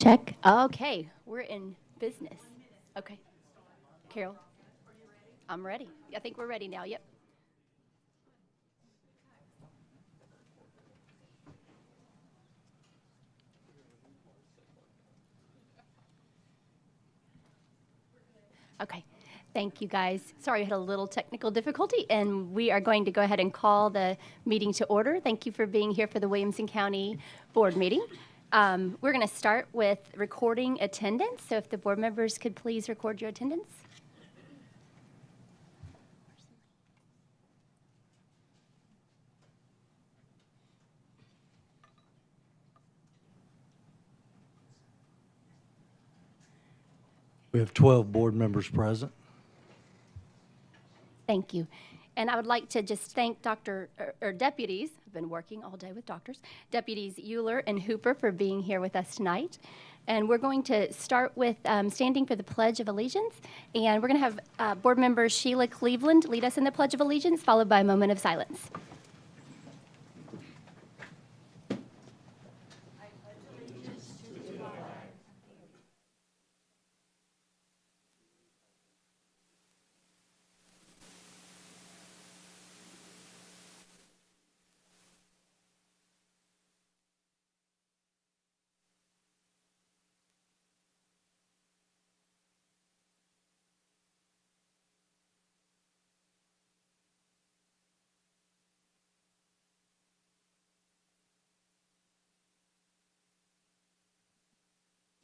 Check. Okay, we're in business. Okay. Carol, I'm ready. I think we're ready now. Yep. Okay. Thank you, guys. Sorry, I had a little technical difficulty, and we are going to go ahead and call the meeting to order. Thank you for being here for the Williamson County Board meeting. We're going to start with recording attendance. So if the board members could please record your attendance. We have 12 board members present. Thank you. And I would like to just thank deputies, I've been working all day with doctors, Deputies Euler and Hooper for being here with us tonight. And we're going to start with standing for the Pledge of Allegiance. And we're going to have board member Sheila Cleveland lead us in the Pledge of Allegiance, followed by a moment of silence.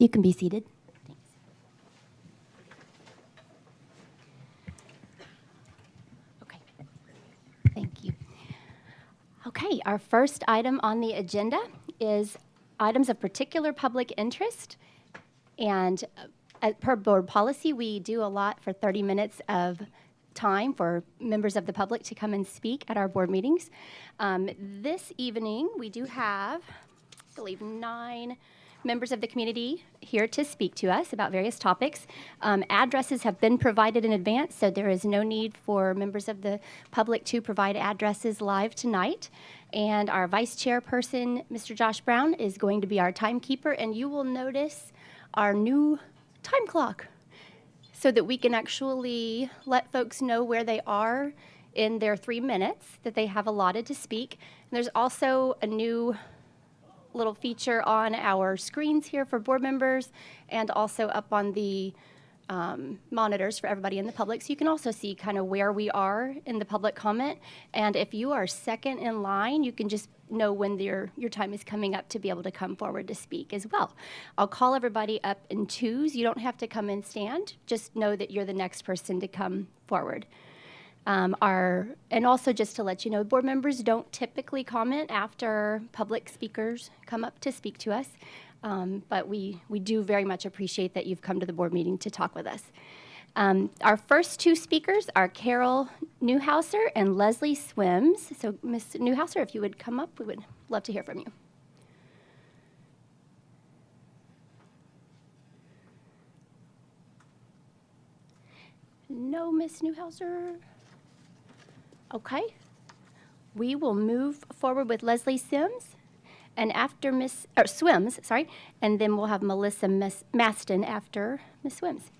You can be seated. Thanks. Okay. Thank you. Okay, our first item on the agenda is items of particular public interest. And per board policy, we do allot for 30 minutes of time for members of the public to come and speak at our board meetings. This evening, we do have, I believe, 9 members of the community here to speak to us about various topics. Addresses have been provided in advance, so there is no need for members of the public to provide addresses live tonight. And our vice chairperson, Mr. Josh Brown, is going to be our timekeeper, and you will notice our new time clock so that we can actually let folks know where they are in their 3 minutes that they have allotted to speak. And there's also a new little feature on our screens here for board members and also up on the monitors for everybody in the public. So you can also see kind of where we are in the public comment. And if you are second in line, you can just know when your time is coming up to be able to come forward to speak as well. I'll call everybody up in twos. You don't have to come and stand. Just know that you're the next person to come forward. And also just to let you know, board members don't typically comment after public speakers come up to speak to us, but we do very much appreciate that you've come to the board meeting to talk with us. Our first 2 speakers are Carol Newhouser and Leslie Swims. So Ms. Newhouser, if you would come up, we would love to hear from you. No, Ms. Newhouser. Okay, we will move forward with Leslie Sims, and after Swims, sorry, and then we'll have Melissa Maston after Ms. Swims.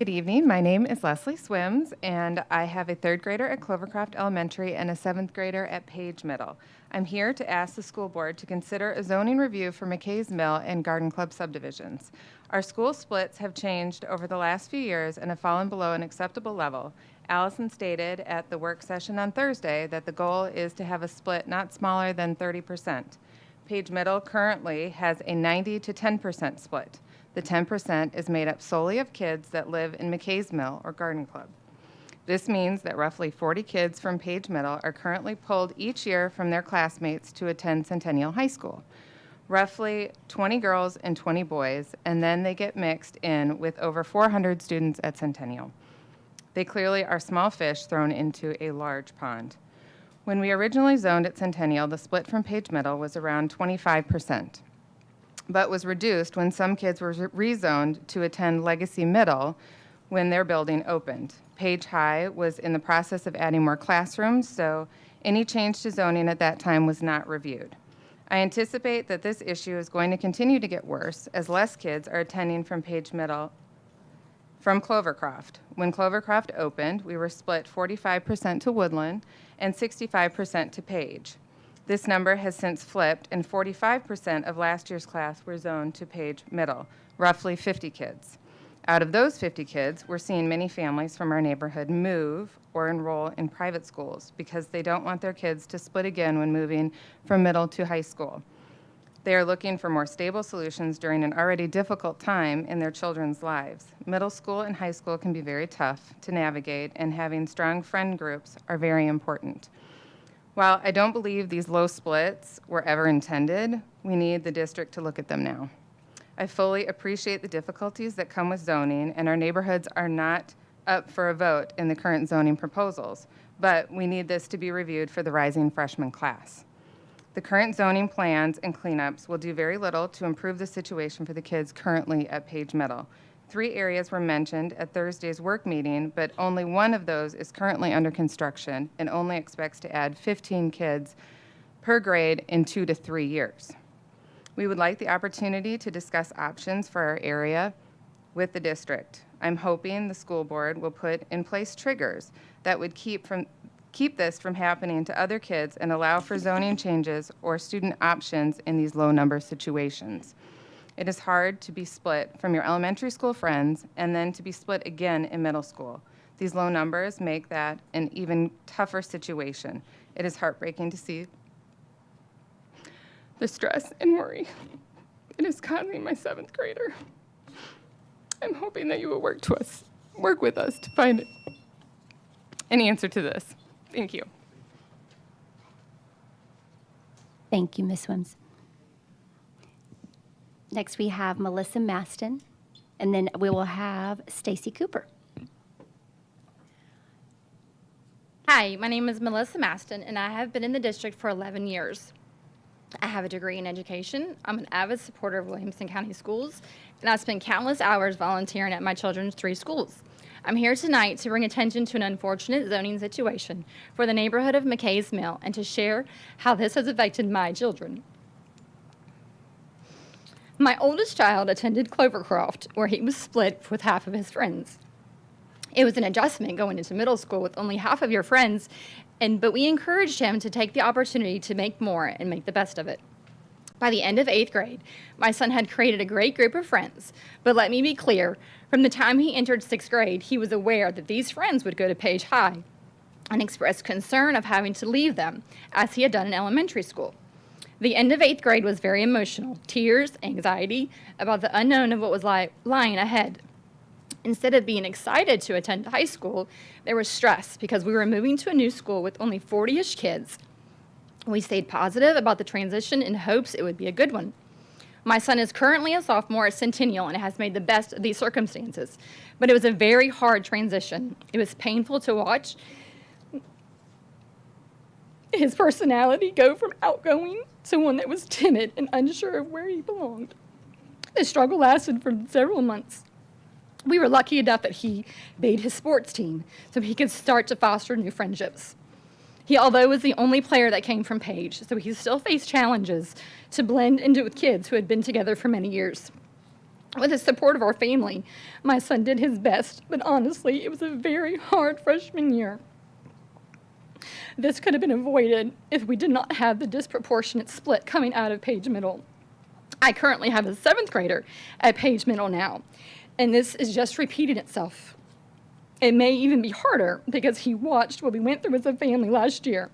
Good evening. My name is Leslie Swims, and I have a 3rd grader at Clovercroft Elementary and a 7th grader at Page Middle. I'm here to ask the school board to consider a zoning review for McKay's Mill and Garden Club subdivisions. Our school splits have changed over the last few years and have fallen below an acceptable level. Allison stated at the work session on Thursday that the goal is to have a split not smaller than 30%. Page Middle currently has a 90 to 10% split. The 10% is made up solely of kids that live in McKay's Mill or Garden Club. This means that roughly 40 kids from Page Middle are currently pulled each year from their classmates to attend Centennial High School. Roughly 20 girls and 20 boys, and then they get mixed in with over 400 students at Centennial. They clearly are small fish thrown into a large pond. When we originally zoned at Centennial, the split from Page Middle was around 25%, but was reduced when some kids were rezoned to attend Legacy Middle when their building opened. Page High was in the process of adding more classrooms, so any change to zoning at that time was not reviewed. I anticipate that this issue is going to continue to get worse as less kids are attending from Page Middle from Clovercroft. When Clovercroft opened, we were split 45% to Woodland and 65% to Page. This number has since flipped, and 45% of last year's class were zoned to Page Middle, roughly 50 kids. Out of those 50 kids, we're seeing many families from our neighborhood move or enroll in private schools because they don't want their kids to split again when moving from middle to high school. They are looking for more stable solutions during an already difficult time in their children's lives. Middle school and high school can be very tough to navigate, and having strong friend groups are very important. While I don't believe these low splits were ever intended, we need the district to look at them now. I fully appreciate the difficulties that come with zoning, and our neighborhoods are not up for a vote in the current zoning proposals, but we need this to be reviewed for the rising freshman class. The current zoning plans and cleanups will do very little to improve the situation for the kids currently at Page Middle. 3 areas were mentioned at Thursday's work meeting, but only one of those is currently under construction and only expects to add 15 kids per grade in 2 to 3 years. We would like the opportunity to discuss options for our area with the district. I'm hoping the school board will put in place triggers that would keep this from happening to other kids and allow for zoning changes or student options in these low-number situations. It is hard to be split from your elementary school friends and then to be split again in middle school. These low numbers make that an even tougher situation. It is heartbreaking to see the stress and worry it is causing my 7th grader. I'm hoping that you will work with us to find an answer to this. Thank you. Thank you, Ms. Swims. Next, we have Melissa Maston, and then we will have Stacy Cooper. Hi, my name is Melissa Maston, and I have been in the district for 11 years. I have a degree in education. I'm an avid supporter of Williamson County Schools, and I spent countless hours volunteering at my children's 3 schools. I'm here tonight to bring attention to an unfortunate zoning situation for the neighborhood of McKay's Mill and to share how this has affected my children. My oldest child attended Clovercroft, where he was split with half of his friends. It was an adjustment going into middle school with only half of your friends, but we encouraged him to take the opportunity to make more and make the best of it. By the end of 8th grade, my son had created a great group of friends, but let me be clear, from the time he entered 6th grade, he was aware that these friends would go to Page High and expressed concern of having to leave them, as he had done in elementary school. The end of 8th grade was very emotional, tears, anxiety about the unknown of what was lying ahead. Instead of being excited to attend high school, there was stress because we were moving to a new school with only 40-ish kids. We stayed positive about the transition in hopes it would be a good one. My son is currently a sophomore at Centennial and has made the best of these circumstances, but it was a very hard transition. It was painful to watch his personality go from outgoing to one that was timid and unsure of where he belonged. The struggle lasted for several months. We were lucky enough that he made his sports team so he could start to foster new friendships. He, although, was the only player that came from Page, so he still faced challenges to blend into with kids who had been together for many years. With the support of our family, my son did his best, but honestly, it was a very hard freshman year. This could have been avoided if we did not have the disproportionate split coming out of Page Middle. I currently have a 7th grader at Page Middle now, and this is just repeating itself. It may even be harder because he watched what we went through as a family last year.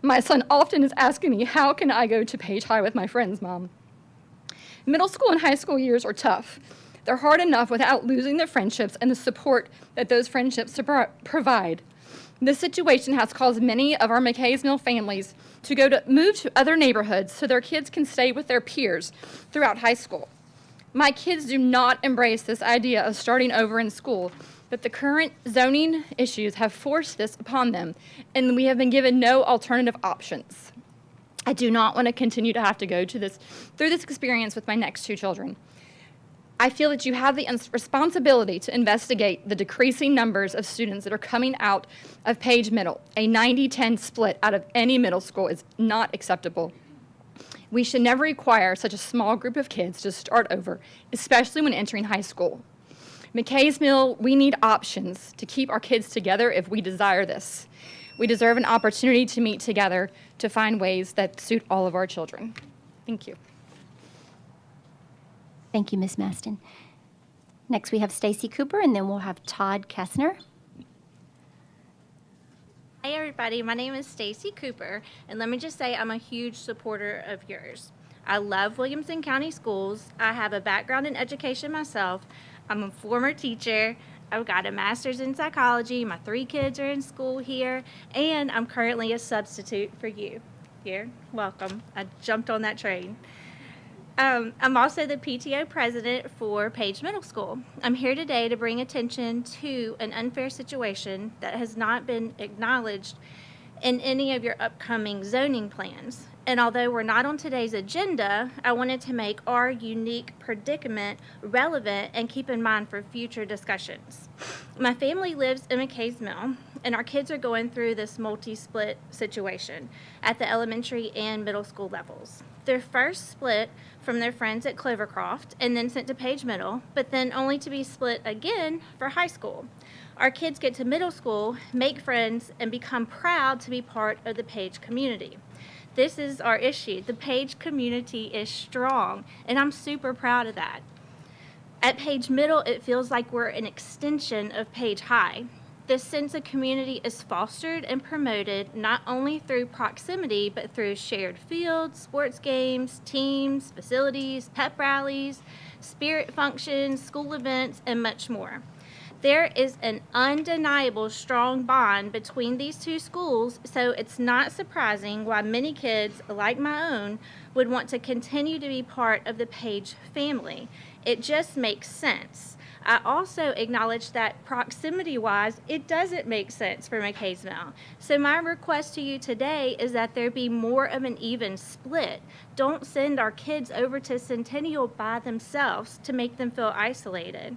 My son often is asking me, how can I go to Page High with my friends, Mom? Middle school and high school years are tough. They're hard enough without losing the friendships and the support that those friendships provide. This situation has caused many of our McKay's Mill families to move to other neighborhoods so their kids can stay with their peers throughout high school. My kids do not embrace this idea of starting over in school, but the current zoning issues have forced this upon them, and we have been given no alternative options. I do not want to continue to have to go through this experience with my next 2 children. I feel that you have the responsibility to investigate the decreasing numbers of students that are coming out of Page Middle. A 90-10 split out of any middle school is not acceptable. We should never require such a small group of kids to start over, especially when entering high school. McKay's Mill, we need options to keep our kids together if we desire this. We deserve an opportunity to meet together to find ways that suit all of our children. Thank you. Thank you, Ms. Maston. Next, we have Stacy Cooper, and then we'll have Todd Kessner. Hi everybody, my name is Stacy Cooper, and let me just say I'm a huge supporter of yours. I love Williamson County Schools. I have a background in education myself. I'm a former teacher. I've got a master's in psychology. My 3 kids are in school here, and I'm currently a substitute for you. You're welcome. I jumped on that train. I'm also the PTO president for Page Middle School. I'm here today to bring attention to an unfair situation that has not been acknowledged in any of your upcoming zoning plans. And although we're not on today's agenda, I wanted to make our unique predicament relevant and keep in mind for future discussions. My family lives in McKay's Mill, and our kids are going through this multi-split situation at the elementary and middle school levels. They're first split from their friends at Clovercroft and then sent to Page Middle, but then only to be split again for high school. Our kids get to middle school, make friends, and become proud to be part of the Page community. This is our issue. The Page community is strong, and I'm super proud of that. At Page Middle, it feels like we're an extension of Page High. This sense of community is fostered and promoted not only through proximity, but through shared fields, sports games, teams, facilities, pep rallies, spirit functions, school events, and much more. There is an undeniable strong bond between these two schools, so it's not surprising why many kids, like my own, would want to continue to be part of the Page family. It just makes sense. I also acknowledge that proximity-wise, it doesn't make sense for McKay's Mill. So my request to you today is that there be more of an even split. Don't send our kids over to Centennial by themselves to make them feel isolated.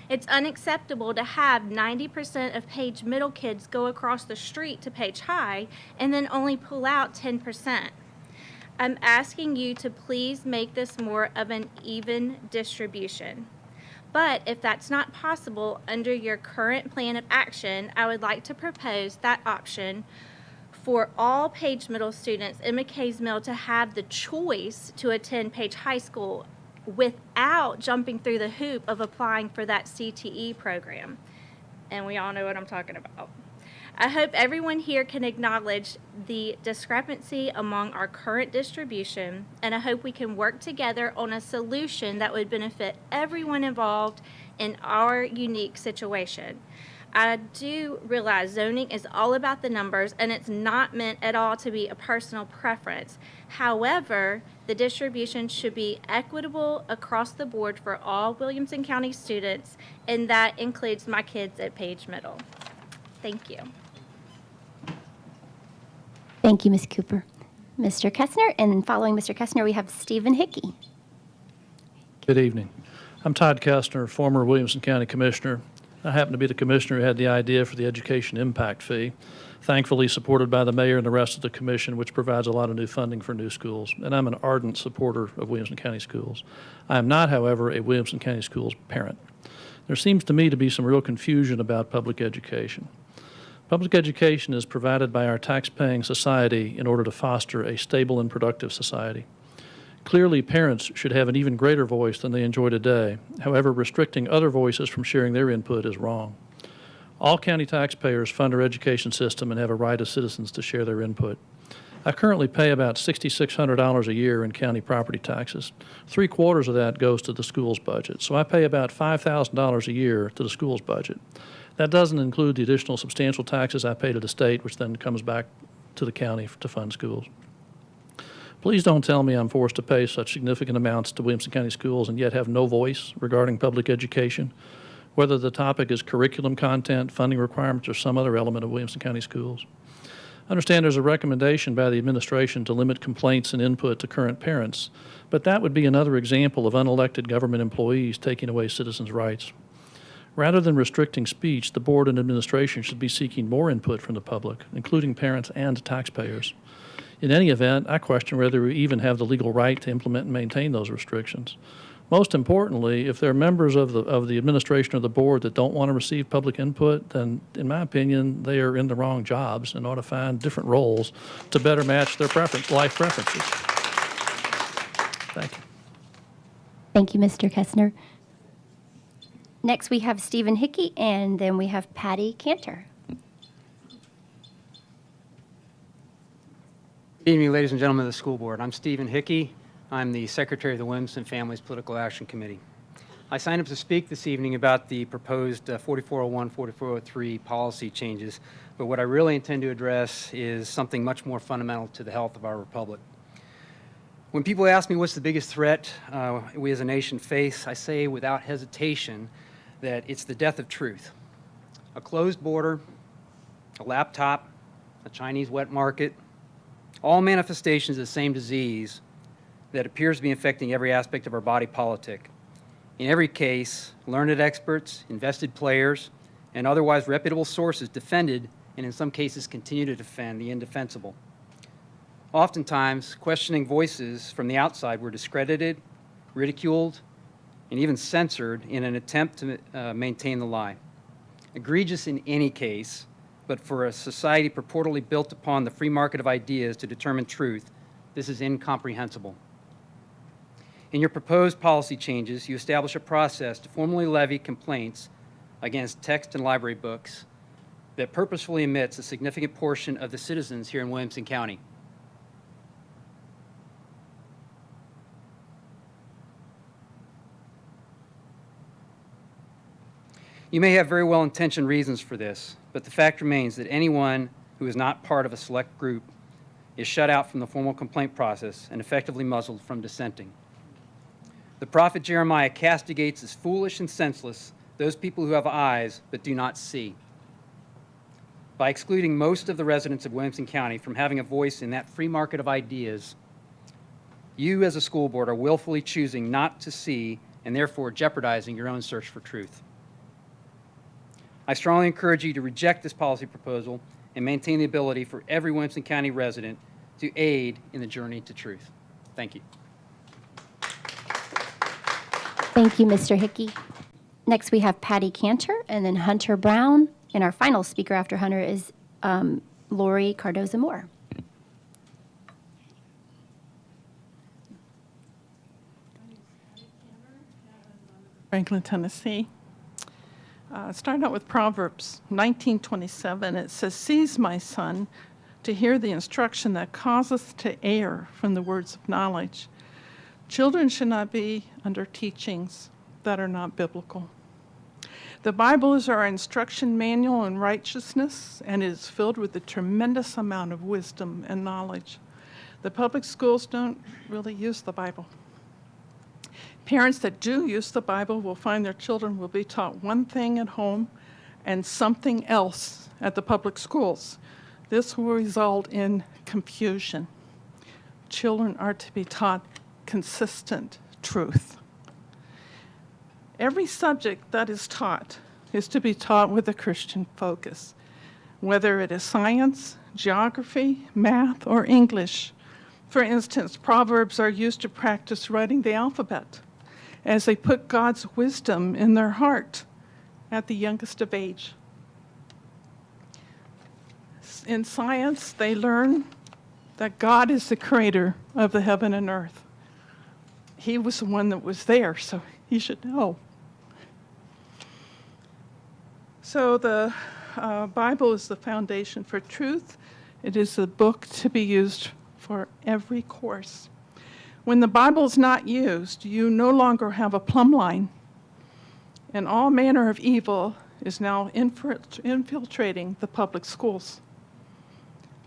It's unacceptable to have 90% of Page Middle kids go across the street to Page High and then only pull out 10%. I'm asking you to please make this more of an even distribution. But if that's not possible under your current plan of action, I would like to propose that option for all Page Middle students in McKay's Mill to have the choice to attend Page High School without jumping through the hoop of applying for that CTE program. And we all know what I'm talking about. I hope everyone here can acknowledge the discrepancy among our current distribution, and I hope we can work together on a solution that would benefit everyone involved in our unique situation. I do realize zoning is all about the numbers, and it's not meant at all to be a personal preference. However, the distribution should be equitable across the board for all Williamson County students, and that includes my kids at Page Middle. Thank you. Thank you, Ms. Cooper. Mr. Kessner, and following Mr. Kessner, we have Stephen Hickey. Good evening. I'm Todd Kessner, former Williamson County Commissioner. I happen to be the commissioner who had the idea for the education impact fee, thankfully supported by the mayor and the rest of the commission, which provides a lot of new funding for new schools. And I'm an ardent supporter of Williamson County schools. I am not, however, a Williamson County schools parent. There seems to me to be some real confusion about public education. Public education is provided by our tax-paying society in order to foster a stable and productive society. Clearly, parents should have an even greater voice than they enjoy today. However, restricting other voices from sharing their input is wrong. All county taxpayers fund our education system and have a right as citizens to share their input. I currently pay about $6,600 a year in county property taxes. 3/4 of that goes to the school's budget. So I pay about $5,000 a year to the school's budget. That doesn't include the additional substantial taxes I pay to the state, which then comes back to the county to fund schools. Please don't tell me I'm forced to pay such significant amounts to Williamson County schools and yet have no voice regarding public education, whether the topic is curriculum content, funding requirements, or some other element of Williamson County schools. I understand there's a recommendation by the administration to limit complaints and input to current parents, but that would be another example of unelected government employees taking away citizens' rights. Rather than restricting speech, the board and administration should be seeking more input from the public, including parents and taxpayers. In any event, I question whether we even have the legal right to implement and maintain those restrictions. Most importantly, if there are members of the administration or the board that don't want to receive public input, then in my opinion, they are in the wrong jobs and ought to find different roles to better match their life preferences. Thank you. Thank you, Mr. Kestner. Next, we have Stephen Hickey, and then we have Patty Cantor. Good evening, ladies and gentlemen of the school board. I'm Stephen Hickey. I'm the secretary of the Williamson Families Political Action Committee. I signed up to speak this evening about the proposed 4401, 4403 policy changes, but what I really intend to address is something much more fundamental to the health of our republic. When people ask me what's the biggest threat we as a nation face, I say without hesitation that it's the death of truth. A closed border, a laptop, a Chinese wet market, all manifestations of the same disease that appears to be infecting every aspect of our body politic. In every case, learned experts, invested players, and otherwise reputable sources defended, and in some cases continue to defend, the indefensible. Oftentimes, questioning voices from the outside were discredited, ridiculed, and even censored in an attempt to maintain the lie. Egregious in any case, but for a society purportedly built upon the free market of ideas to determine truth, this is incomprehensible. In your proposed policy changes, you establish a process to formally levy complaints against text and library books that purposefully omits a significant portion of the citizens here in Williamson County. You may have very well-intentioned reasons for this, but the fact remains that anyone who is not part of a select group is shut out from the formal complaint process and effectively muzzled from dissenting. The prophet Jeremiah castigates as foolish and senseless those people who have eyes but do not see. By excluding most of the residents of Williamson County from having a voice in that free market of ideas, you as a school board are willfully choosing not to see and therefore jeopardizing your own search for truth. I strongly encourage you to reject this policy proposal and maintain the ability for every Williamson County resident to aid in the journey to truth. Thank you. Thank you, Mr. Hickey. Next, we have Patty Cantor, and then Hunter Brown. And our final speaker after Hunter is Lori Cardoza-Moore. Franklin, Tennessee. Starting out with Proverbs 19:27, it says, "Cease, my son, to hear the instruction that causeth to err from the words of knowledge." Children should not be under teachings that are not biblical. The Bible is our instruction manual in righteousness and is filled with a tremendous amount of wisdom and knowledge. The public schools don't really use the Bible. Parents that do use the Bible will find their children will be taught one thing at home and something else at the public schools. This will result in confusion. Children are to be taught consistent truth. Every subject that is taught is to be taught with a Christian focus, whether it is science, geography, math, or English. For instance, Proverbs are used to practice writing the alphabet as they put God's wisdom in their heart at the youngest of age. In science, they learn that God is the creator of the heaven and earth. He was the one that was there, so he should know. So the Bible is the foundation for truth. It is a book to be used for every course. When the Bible is not used, you no longer have a plumb line, and all manner of evil is now infiltrating the public schools.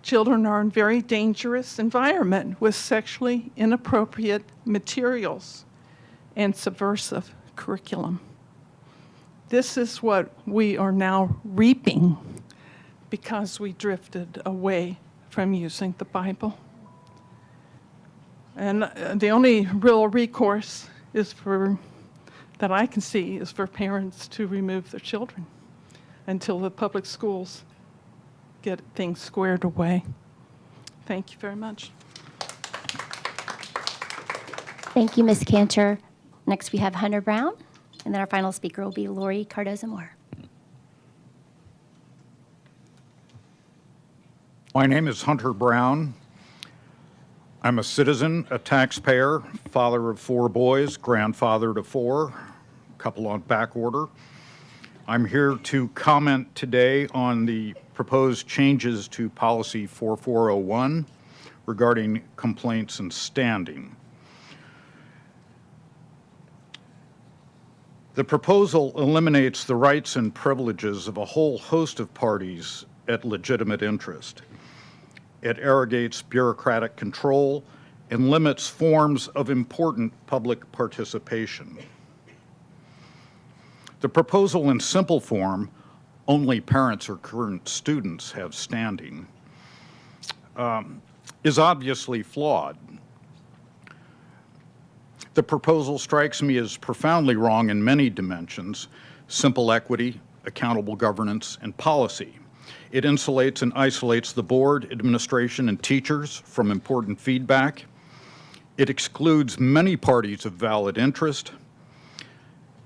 Children are in a very dangerous environment with sexually inappropriate materials and subversive curriculum. This is what we are now reaping because we drifted away from using the Bible. And the only real recourse that I can see is for parents to remove their children until the public schools get things squared away. Thank you very much. Thank you, Ms. Cantor. Next, we have Hunter Brown, and then our final speaker will be Lori Cardozo-Moore. My name is Hunter Brown. I'm a citizen, a taxpayer, father of 4 boys, grandfather to 4, a couple on back order. I'm here to comment today on the proposed changes to Policy 4401 regarding complaints and standing. The proposal eliminates the rights and privileges of a whole host of parties at legitimate interest. It arrogates bureaucratic control and limits forms of important public participation. The proposal in simple form, only parents or current students have standing, is obviously flawed. The proposal strikes me as profoundly wrong in many dimensions: simple equity, accountable governance, and policy. It insulates and isolates the board, administration, and teachers from important feedback. It excludes many parties of valid interest.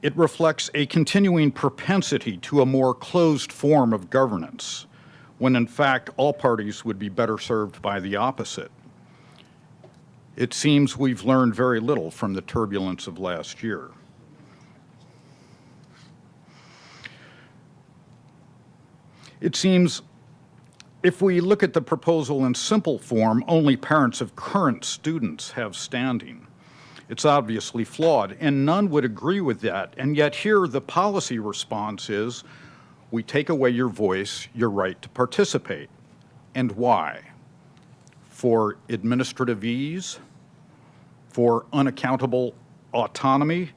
It reflects a continuing propensity to a more closed form of governance, when in fact all parties would be better served by the opposite. It seems we've learned very little from the turbulence of last year. It seems if we look at the proposal in simple form, only parents of current students have standing. It's obviously flawed, and none would agree with that. And yet here the policy response is, we take away your voice, your right to participate. And why? For administrative ease, for unaccountable autonomy,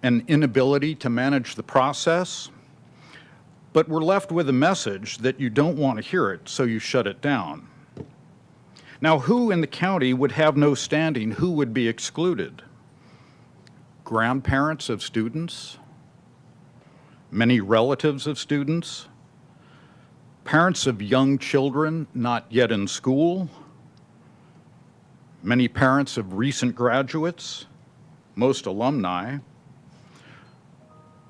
an inability to manage the process. But we're left with a message that you don't want to hear it, so you shut it down. Now, who in the county would have no standing? Who would be excluded? Grandparents of students? Many relatives of students? Parents of young children not yet in school? Many parents of recent graduates? Most alumni?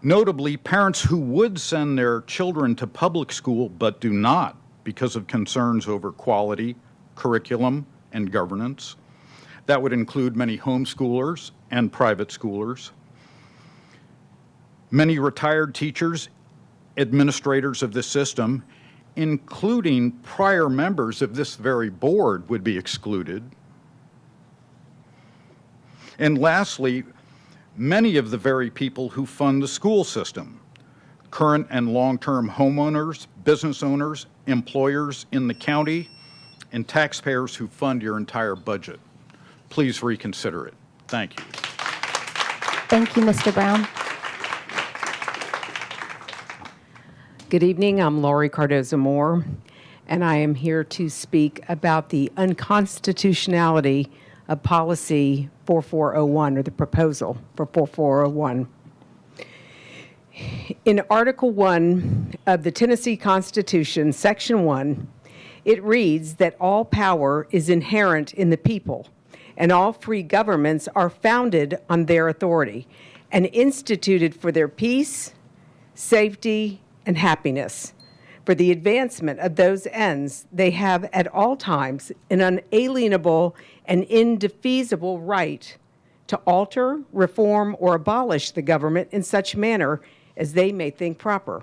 Notably, parents who would send their children to public school but do not because of concerns over quality, curriculum, and governance. That would include many homeschoolers and private schoolers. Many retired teachers, administrators of the system, including prior members of this very board, would be excluded. And lastly, many of the very people who fund the school system, current and long-term homeowners, business owners, employers in the county, and taxpayers who fund your entire budget. Please reconsider it. Thank you. Thank you, Mr. Brown. Good evening. I'm Lori Cardozo-Moore, and I am here to speak about the unconstitutionality of Policy 4401, or the proposal for 4401. In Article 1 of the Tennessee Constitution, Section 1, it reads that all power is inherent in the people, and all free governments are founded on their authority and instituted for their peace, safety, and happiness. For the advancement of those ends, they have at all times an unalienable and indefeasible right to alter, reform, or abolish the government in such manner as they may think proper.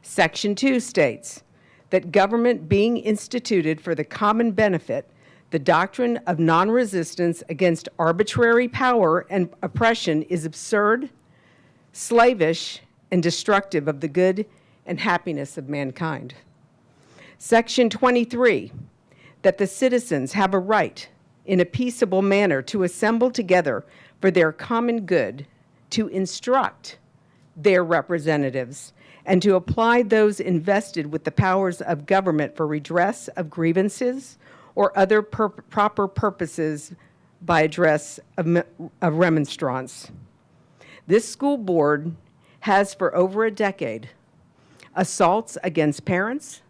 Section 2 states that government being instituted for the common benefit, the doctrine of non-resistance against arbitrary power and oppression is absurd, slavish, and destructive of the good and happiness of mankind. Section 23, that the citizens have a right in a peaceable manner to assemble together for their common good, to instruct their representatives, and to apply those invested with the powers of government for redress of grievances or other proper purposes by address of remonstrance. This school board has for over a decade assaults against parents,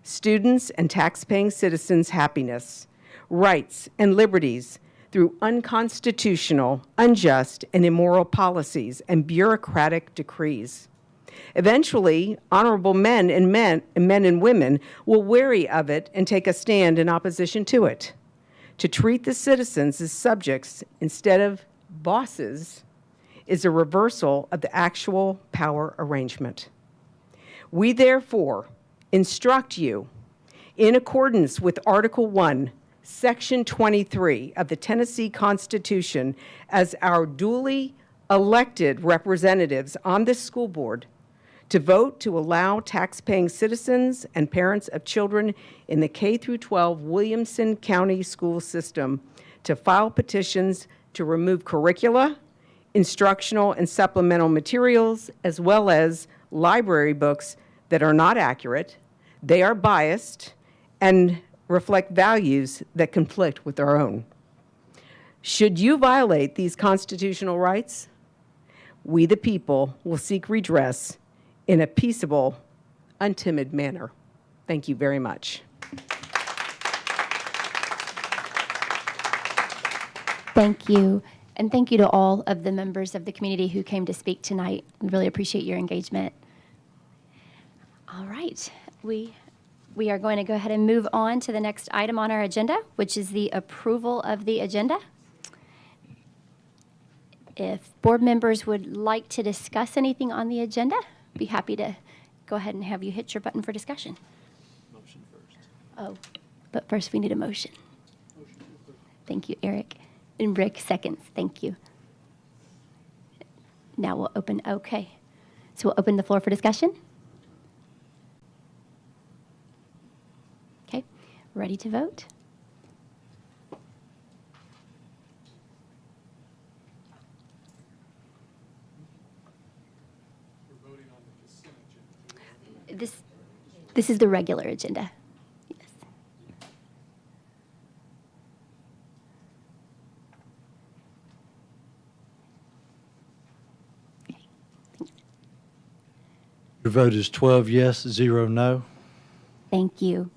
students, and tax-paying citizens' happiness, rights, and liberties through unconstitutional, unjust, and immoral policies and bureaucratic decrees. Eventually, honorable men and women will weary of it and take a stand in opposition to it. To treat the citizens as subjects instead of bosses is a reversal of the actual power arrangement. We therefore instruct you, in accordance with Article 1, Section 23 of the Tennessee Constitution, as our duly elected representatives on this school board, to vote to allow tax-paying citizens and parents of children in the K-12 Williamson County school system to file petitions to remove curricula, instructional and supplemental materials, as well as library books that are not accurate, they are biased, and reflect values that conflict with our own. Should you violate these constitutional rights, we the people will seek redress in a peaceable, untimid manner. Thank you very much. Thank you. And thank you to all of the members of the community who came to speak tonight. We really appreciate your engagement. All right. We are going to go ahead and move on to the next item on our agenda, which is the approval of the agenda. If board members would like to discuss anything on the agenda, be happy to go ahead and have you hit your button for discussion. Motion first. Oh, but first we need a motion. Thank you, Eric. And Rick seconds. Thank you. Now we'll open, okay. So we'll open the floor for discussion. Okay, ready to vote? This is the regular agenda. Yes. Okay. Thanks. Your vote is 12 yes, 0 no. Thank you.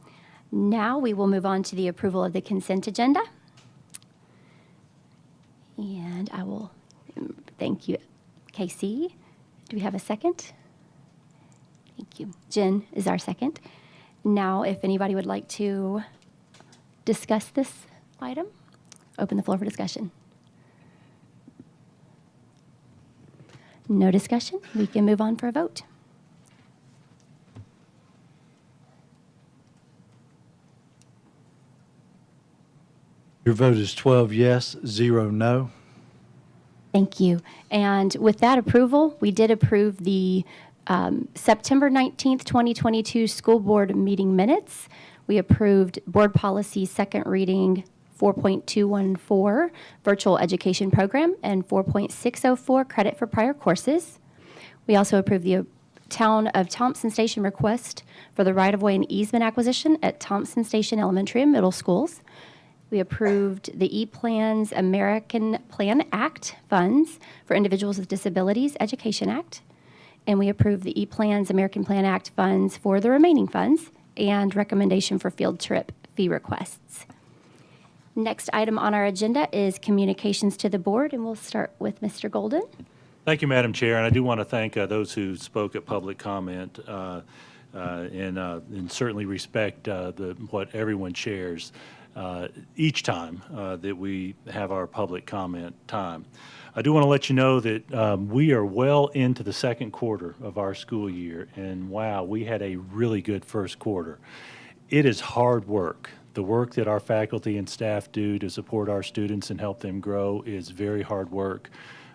Now we will move on to the approval of the consent agenda. And I will thank you, Casey. Do we have a second? Thank you. Jen is our second. Now, if anybody would like to discuss this item, open the floor for discussion. No discussion. We can move on for a vote. Your vote is 12 yes, 0 no. Thank you. And with that approval, we did approve the September 19th, 2022 school board meeting minutes. We approved board policy second reading 4.214, virtual education program, and 4.604, credit for prior courses. We also approved the Town of Thompson Station request for the right-of-way and easement acquisition at Thompson Station Elementary and Middle Schools. We approved the E-Plans American Plan Act funds for Individuals with Disabilities Education Act. And we approved the E-Plans American Plan Act funds for the remaining funds and recommendation for field trip fee requests. Next item on our agenda is communications to the board, and we'll start with Mr. Golden. Thank you, Madam Chair, and I do want to thank those who spoke at public comment and certainly respect what everyone shares each time that we have our public comment time. I do want to let you know that we are well into the second quarter of our school year, and wow, we had a really good first quarter. It is hard work. The work that our faculty and staff do to support our students and help them grow is very hard work.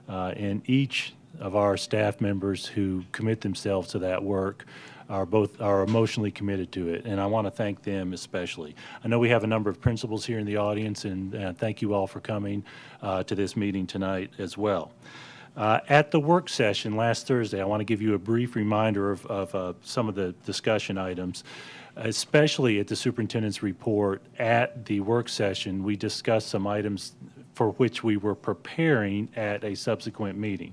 And each of our staff members who commit themselves to that work are emotionally committed to it, and I want to thank them especially. I know we have a number of principals here in the audience, and thank you all for coming to this meeting tonight as well. At the work session last Thursday, I want to give you a brief reminder of some of the discussion items, especially at the superintendent's report. At the work session, we discussed some items for which we were preparing at a subsequent meeting.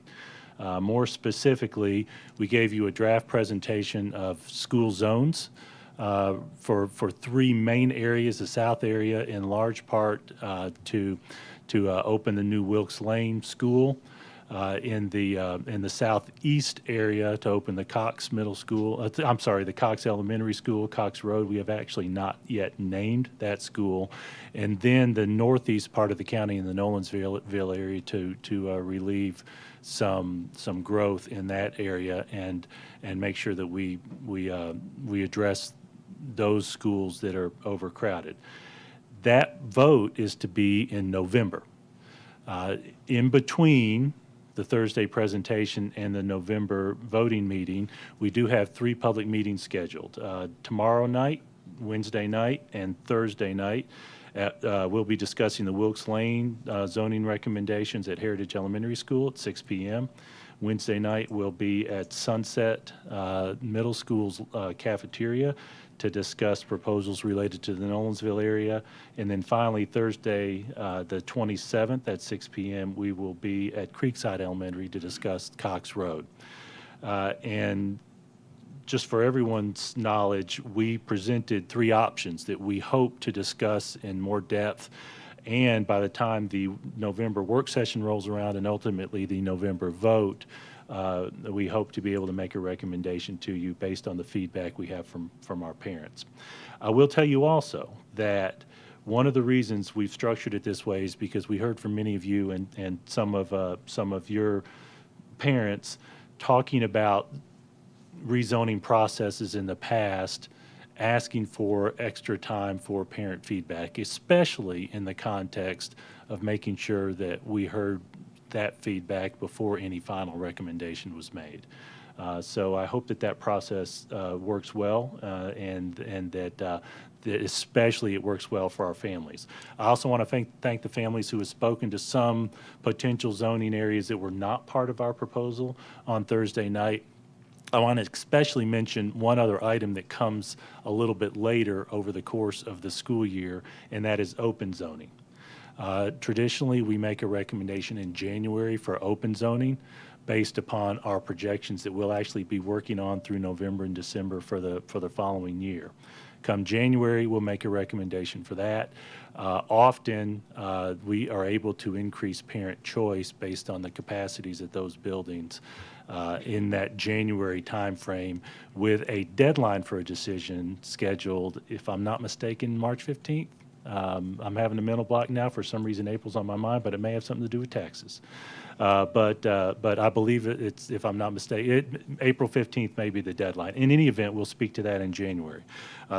More specifically, we gave you a draft presentation of school zones for three main areas, the south area in large part to open the new Wilkes Lane School, in the southeast area to open the Cox Middle School, the Cox Elementary School, Cox Road. We have actually not yet named that school. And then the northeast part of the county in the Nolensville area to relieve some growth in that area and make sure that we address those schools that are overcrowded. That vote is to be in November. In between the Thursday presentation and the November voting meeting, we do have three public meetings scheduled. Tomorrow night, Wednesday night, and Thursday night. We'll be discussing the Wilkes Lane zoning recommendations at Heritage Elementary School at 6 p.m. Wednesday night, we'll be at Sunset Middle School's cafeteria to discuss proposals related to the Nolensville area. And then finally, Thursday, the 27th at 6 p.m., we will be at Creekside Elementary to discuss Cox Road. And just for everyone's knowledge, we presented three options that we hope to discuss in more depth. And by the time the November work session rolls around and ultimately the November vote, we hope to be able to make a recommendation to you based on the feedback we have from our parents. I will tell you also that one of the reasons we've structured it this way is because we heard from many of you and some of your parents talking about rezoning processes in the past, asking for extra time for parent feedback, especially in the context of making sure that we heard that feedback before any final recommendation was made. So I hope that process works well and that especially it works well for our families. I also want to thank the families who have spoken to some potential zoning areas that were not part of our proposal on Thursday night. I want to especially mention one other item that comes a little bit later over the course of the school year, and that is open zoning. Traditionally, we make a recommendation in January for open zoning based upon our projections that we'll actually be working on through November and December for the following year. Come January, we'll make a recommendation for that. Often, we are able to increase parent choice based on the capacities of those buildings in that January timeframe with a deadline for a decision scheduled, if I'm not mistaken, March 15th. I'm having a mental block now. For some reason, April's on my mind, but it may have something to do with taxes. But I believe it's, if I'm not mistaken, April 15th may be the deadline. In any event, we'll speak to that in January.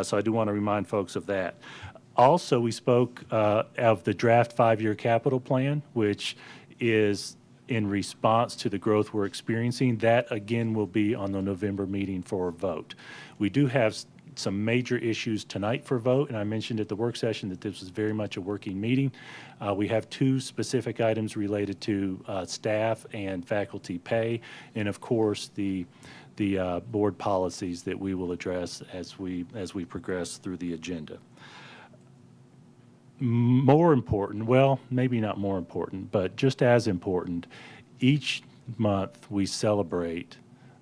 So I do want to remind folks of that. Also, we spoke of the draft 5-year capital plan, which is in response to the growth we're experiencing. That, again, will be on the November meeting for a vote. We do have some major issues tonight for vote, and I mentioned at the work session that this was very much a working meeting. We have two specific items related to staff and faculty pay, and of course the board policies that we will address as we progress through the agenda. More important, well, maybe not more important, but just as important, each month we celebrate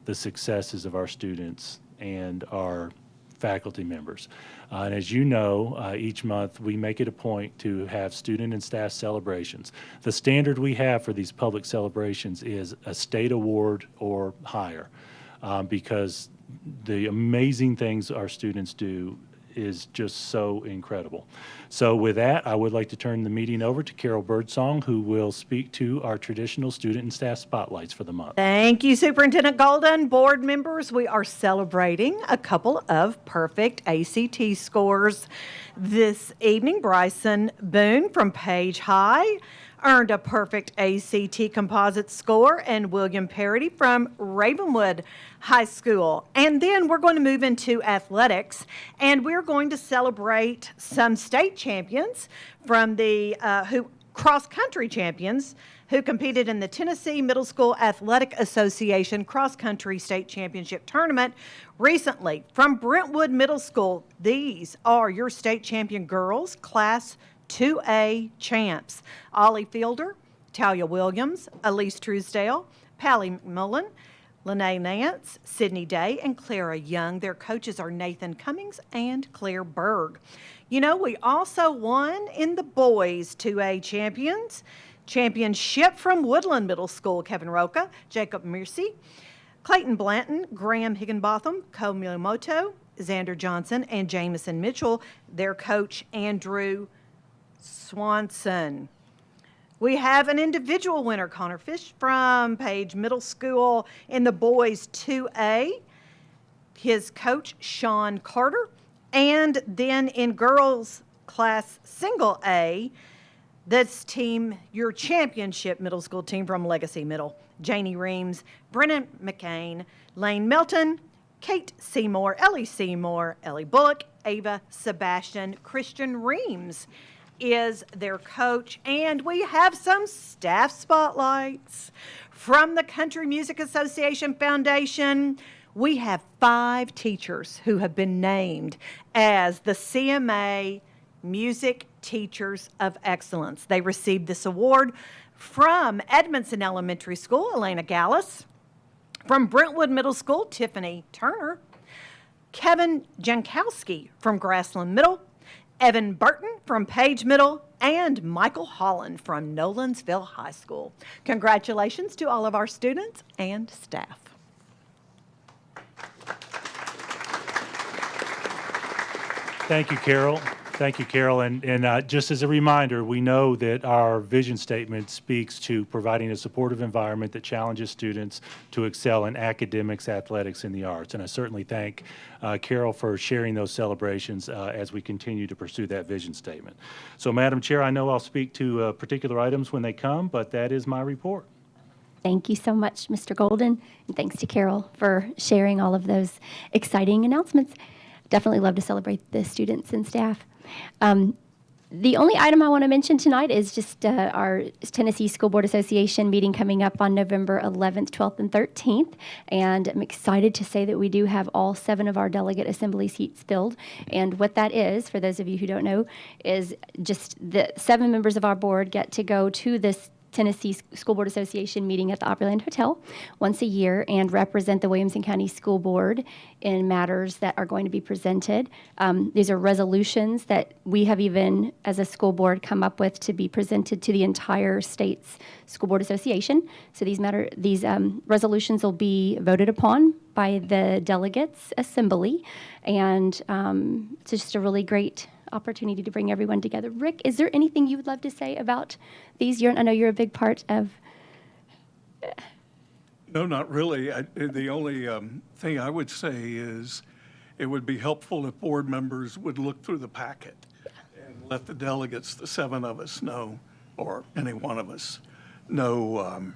the successes of our students and our faculty members. And as you know, each month we make it a point to have student and staff celebrations. The standard we have for these public celebrations is a state award or higher, because the amazing things our students do is just so incredible. So with that, I would like to turn the meeting over to Carol Birdsong, who will speak to our traditional student and staff spotlights for the month. Thank you, Superintendent Golden. Board members, we are celebrating a couple of perfect ACT scores. This evening, Bryson Boone from Page High earned a perfect ACT composite score, and William Parody from Ravenwood High School. And then we're going to move into athletics, and we're going to celebrate some state champions from the cross-country champions who competed in the Tennessee Middle School Athletic Association Cross Country State Championship Tournament recently. From Brentwood Middle School, these are your state champion girls, Class 2A champs. Ollie Fielder, Talia Williams, Elise Truesdale, Pally McMullen, Lene Nance, Sydney Day, and Clara Young. Their coaches are Nathan Cummings and Claire Berg. You know, we also won in the boys 2A championship from Woodland Middle School. Kevin Roca, Jacob Mercy, Clayton Blanton, Graham Higginbotham, Ko Miyamoto, Xander Johnson, and Jamison Mitchell. Their coach, Andrew Swanson. We have an individual winner, Connor Fish from Page Middle School in the boys 2A. His coach, Sean Carter. And then in girls class single A, this team, your championship middle school team from Legacy Middle, Janie Reams, Brennan McCain, Lane Melton, Kate Seymour, Ellie Bullock, Ava Sebastian, Christian Reams is their coach. And we have some staff spotlights from the Country Music Association Foundation. We have 5 teachers who have been named as the CMA Music Teachers of Excellence. They received this award from Edmondson Elementary School, Elena Gallus, from Brentwood Middle School, Tiffany Turner, Kevin Jankowski from Grassland Middle, Evan Burton from Page Middle, and Michael Holland from Nolensville High School. Congratulations to all of our students and staff. Thank you, Carol. Thank you, Carol. And just as a reminder, we know that our vision statement speaks to providing a supportive environment that challenges students to excel in academics, athletics, and the arts. And I certainly thank Carol for sharing those celebrations as we continue to pursue that vision statement. So, Madam Chair, I know I'll speak to particular items when they come, but that is my report. Thank you so much, Mr. Golden, and thanks to Carol for sharing all of those exciting announcements. Definitely love to celebrate the students and staff. The only item I want to mention tonight is just our Tennessee School Board Association meeting coming up on November 11th, 12th, and 13th. And I'm excited to say that we do have all 7 of our delegate assembly seats filled. And what that is, for those of you who don't know, is just the 7 members of our board get to go to this Tennessee School Board Association meeting at the Opryland Hotel once a year and represent the Williamson County School Board in matters that are going to be presented. These are resolutions that we have even, as a school board, come up with to be presented to the entire state's School Board Association. So these resolutions will be voted upon by the delegates assembly, and it's just a really great opportunity to bring everyone together. Rick, is there anything you would love to say about these? I know you're a big part of. No, not really. The only thing I would say is it would be helpful if board members would look through the packet and let the delegates, the 7 of us, know, or any one of us, know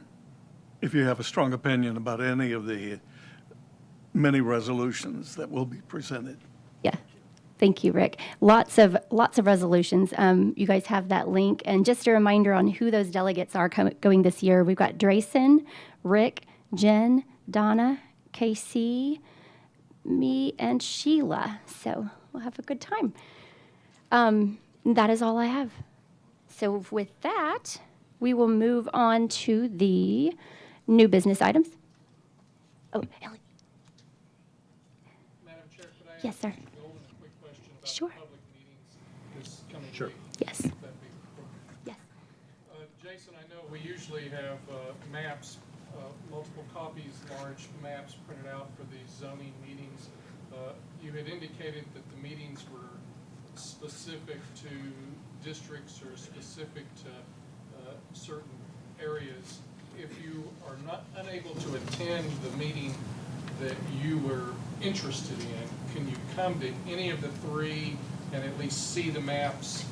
if you have a strong opinion about any of the many resolutions that will be presented. Yeah. Thank you, Rick. Lots of resolutions. You guys have that link. And just a reminder on who those delegates are going this year. We've got Drayson, Rick, Jen, Donna, Casey, me, and Sheila. So we'll have a good time. That is all I have. So with that, we will move on to the new business items. Oh, Ellie. Madam Chair, could I Yes, sir. ask Golden a quick question about Sure. public meetings this coming Sure. week? Yes. That'd be appropriate. Yes. Jason, I know we usually have maps, multiple copies, large maps printed out for these zoning meetings. You had indicated that the meetings were specific to districts or specific to certain areas. If you are unable to attend the meeting that you were interested in, can you come to any of the 3 and at least see the maps?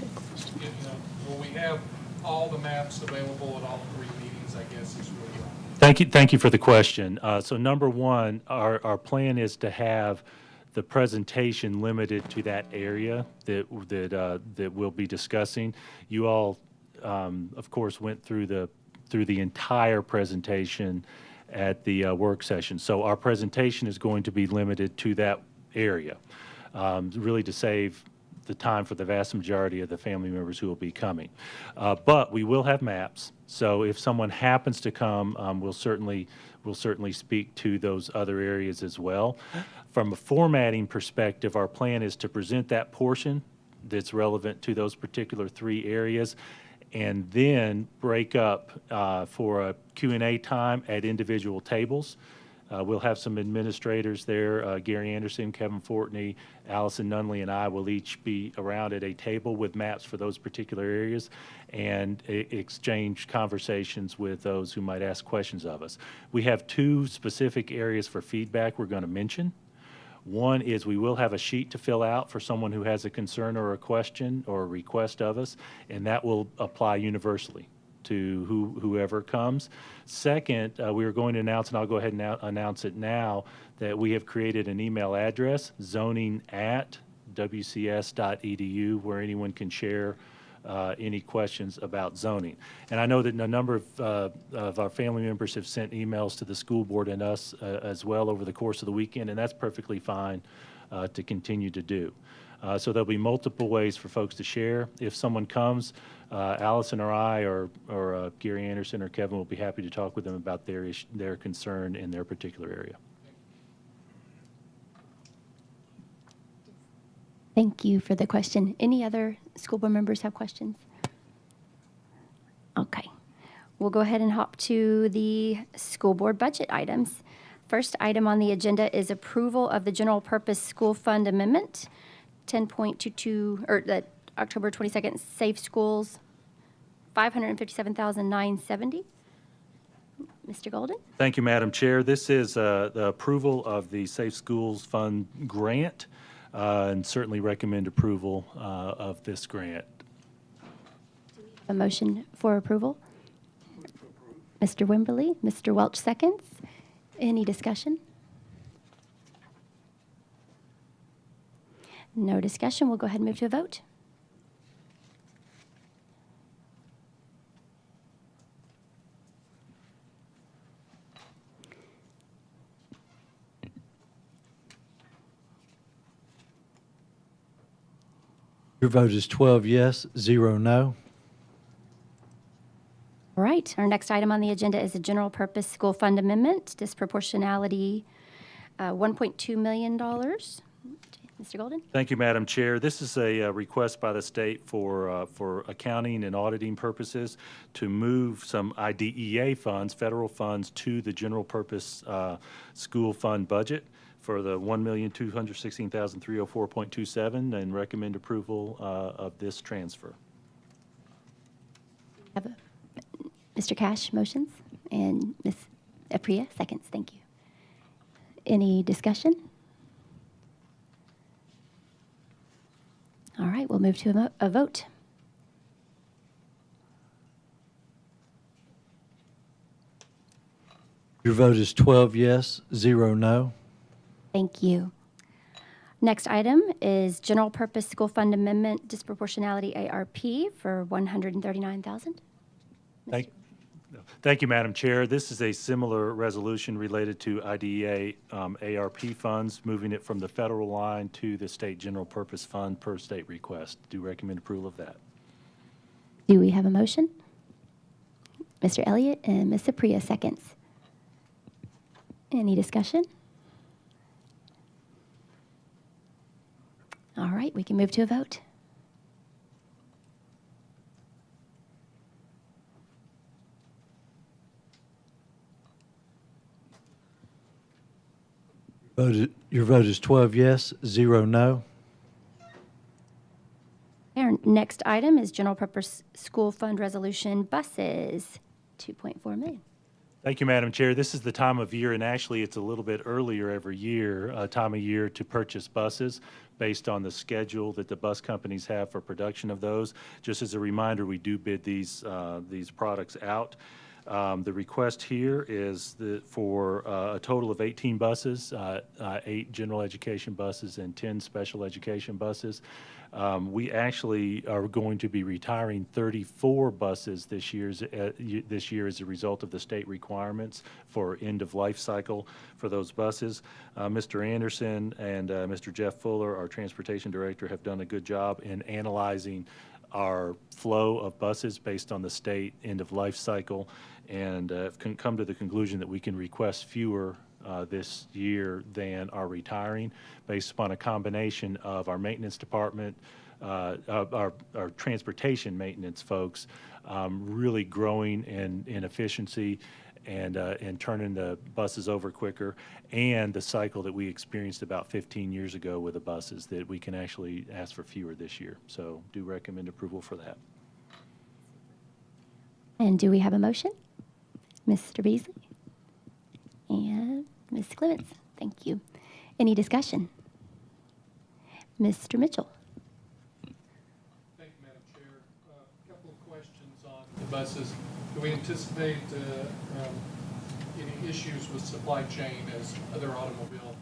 Will we have all the maps available at all 3 meetings, I guess is really right. Thank you for the question. So number one, our plan is to have the presentation limited to that area that we'll be discussing. You all, of course, went through the through the entire presentation at the work session. So our presentation is going to be limited to that area, really to save the time for the vast majority of the family members who will be coming. But we will have maps, so if someone happens to come, we'll certainly speak to those other areas as well. From a formatting perspective, our plan is to present that portion that's relevant to those particular 3 areas, and then break up for a Q&A time at individual tables. We'll have some administrators there. Gary Anderson, Kevin Fortney, Allison Nunley, and I will each be around at a table with maps for those particular areas and exchange conversations with those who might ask questions of us. We have 2 specific areas for feedback we're going to mention. One is we will have a sheet to fill out for someone who has a concern or a question or a request of us, and that will apply universally to whoever comes. Second, we are going to announce, and I'll go ahead and announce it now, that we have created an email address, zoning@wcs.edu, where anyone can share any questions about zoning. And I know that a number of our family members have sent emails to the school board and us as well over the course of the weekend, and that's perfectly fine to continue to do. So there'll be multiple ways for folks to share. If someone comes, Allison or I or Gary Anderson or Kevin will be happy to talk with them about their concern in their particular area. Thank you for the question. Any other school board members have questions? Okay. We'll go ahead and hop to the school board budget items. First item on the agenda is approval of the general purpose school fund amendment, 10.22, or the October 22nd, Safe Schools, $557,970. Mr. Golden? Thank you, Madam Chair. This is the approval of the Safe Schools Fund grant, and certainly recommend approval of this grant. A motion for approval? Mr. Wimberly, Mr. Welch seconds. Any discussion? No discussion. We'll go ahead and move to a vote. Your vote is 12 yes, 0 no. All right. Our next item on the agenda is a general purpose school fund amendment, disproportionality, $1.2 million. Mr. Golden? Thank you, Madam Chair. This is a request by the state for accounting and auditing purposes to move some IDEA funds, federal funds, to the general purpose school fund budget for the $1,216,304.27 and recommend approval of this transfer. Have Mr. Cash motions and Ms. Apria seconds. Thank you. Any discussion? All right, we'll move to a vote. Your vote is 12 yes, 0 no. Thank you. Next item is general purpose school fund amendment, disproportionality ARP for $139,000. Thank you, Madam Chair. This is a similar resolution related to IDEA ARP funds, moving it from the federal line to the state general purpose fund per state request. Do recommend approval of that. Do we have a motion? Mr. Elliott and Ms. Apria seconds. Any discussion? All right, we can move to a vote. Your vote is 12 yes, 0 no. Our next item is general purpose school fund resolution buses, $2.4 million. Thank you, Madam Chair. This is the time of year, and actually it's a little bit earlier every year, time of year to purchase buses based on the schedule that the bus companies have for production of those. Just as a reminder, we do bid these products out. The request here is for a total of 18 buses, 8 general education buses and 10 special education buses. We actually are going to be retiring 34 buses this year as a result of the state requirements for end-of-life cycle for those buses. Mr. Anderson and Mr. Jeff Fuller, our transportation director, have done a good job in analyzing our flow of buses based on the state end-of-life cycle, and can come to the conclusion that we can request fewer this year than are retiring, based upon a combination of our maintenance department, our transportation maintenance folks really growing in efficiency and turning the buses over quicker, and the cycle that we experienced about 15 years ago with the buses, that we can actually ask for fewer this year. So do recommend approval for that. And do we have a motion? Mr. Beasley? And Ms. Clements? Thank you. Any discussion? Mr. Mitchell? Thank you, Madam Chair. A couple of questions on the buses. Do we anticipate any issues with supply chain as other automobile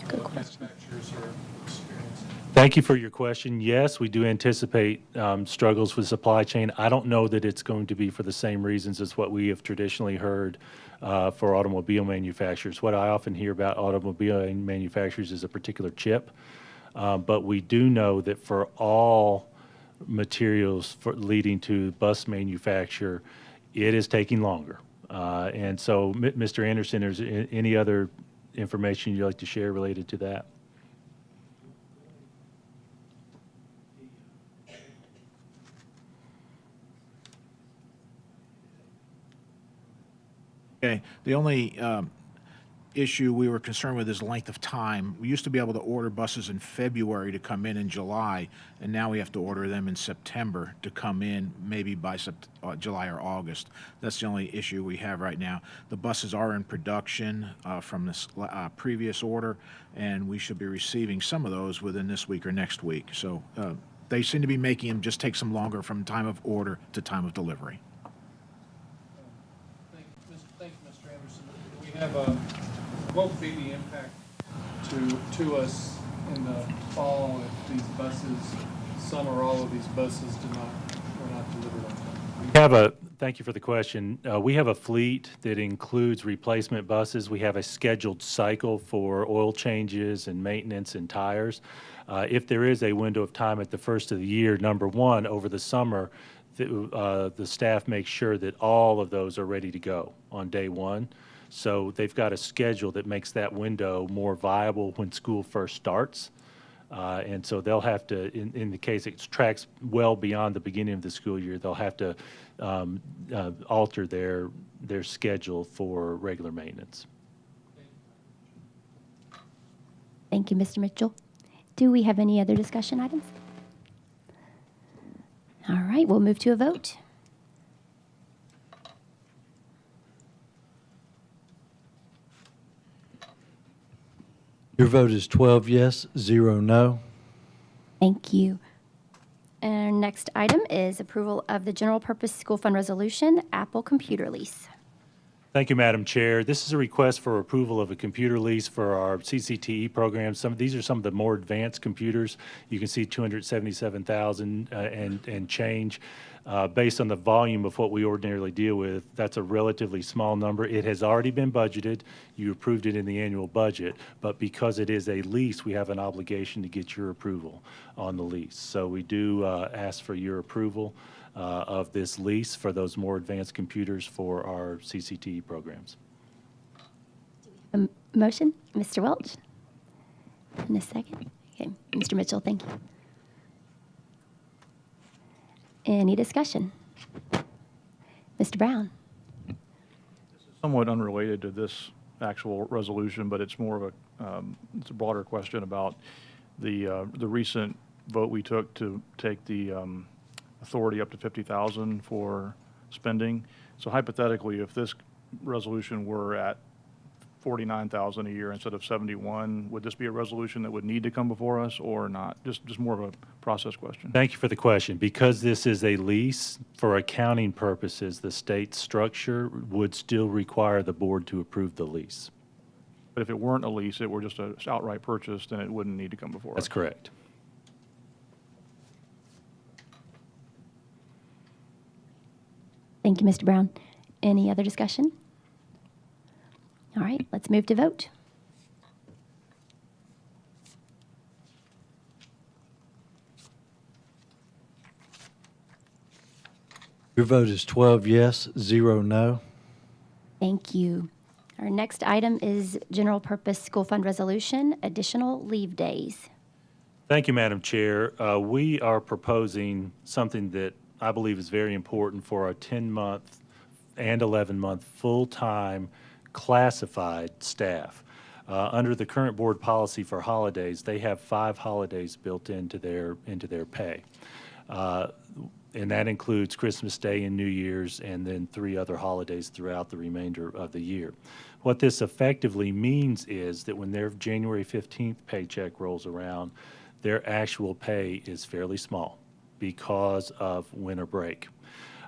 manufacturers are experiencing? Thank you for your question. Yes, we do anticipate struggles with supply chain. I don't know that it's going to be for the same reasons as what we have traditionally heard for automobile manufacturers. What I often hear about automobile manufacturers is a particular chip, but we do know that for all materials leading to bus manufacture, it is taking longer. And so, Mr. Anderson, is there any other information you'd like to share related to that? Okay. The only issue we were concerned with is length of time. We used to be able to order buses in February to come in July, and now we have to order them in September to come in maybe by July or August. That's the only issue we have right now. The buses are in production from this previous order, and we should be receiving some of those within this week or next week. So they seem to be making them just take some longer from time of order to time of delivery. Thank you, Mr. Anderson. We have what would be the impact to us in the fall if these buses, some or all of these buses were not delivered on time? Thank you for the question. We have a fleet that includes replacement buses. We have a scheduled cycle for oil changes and maintenance and tires. If there is a window of time at the first of the year, number one, over the summer, the staff makes sure that all of those are ready to go on day one. So they've got a schedule that makes that window more viable when school first starts. And so they'll have to, in the case it tracks well beyond the beginning of the school year, they'll have to alter their schedule for regular maintenance. Thank you, Mr. Mitchell. Do we have any other discussion items? All right, we'll move to a vote. Your vote is 12 yes, 0 no. Thank you. Our next item is approval of the general purpose school fund resolution, Apple computer lease. Thank you, Madam Chair. This is a request for approval of a computer lease for our CCTE program. These are some of the more advanced computers. You can see 277,000 and change. Based on the volume of what we ordinarily deal with, that's a relatively small number. It has already been budgeted. You approved it in the annual budget, but because it is a lease, we have an obligation to get your approval on the lease. So we do ask for your approval of this lease for those more advanced computers for our CCTE programs. Motion, Mr. Welch. In a second. Okay, Mr. Mitchell, thank you. Any discussion? Mr. Brown. Somewhat unrelated to this actual resolution, but it's more of it's a broader question about the recent vote we took to take the authority up to 50,000 for spending. So hypothetically, if this resolution were at $49,000 a year instead of 71, would this be a resolution that would need to come before us or not? Just more of a process question. Thank you for the question. Because this is a lease, for accounting purposes, the state structure would still require the board to approve the lease. But if it weren't a lease, it were just an outright purchase, then it wouldn't need to come before us. That's correct. Thank you, Mr. Brown. Any other discussion? All right, let's move to vote. Your vote is 12 yes, 0 no. Thank you. Our next item is general purpose school fund resolution, additional leave days. Thank you, Madam Chair. We are proposing something that I believe is very important for our 10-month and 11-month full-time classified staff. Under the current board policy for holidays, they have 5 holidays built into their pay. And that includes Christmas Day and New Year's, and then 3 other holidays throughout the remainder of the year. What this effectively means is that when their January 15th paycheck rolls around, their actual pay is fairly small because of winter break.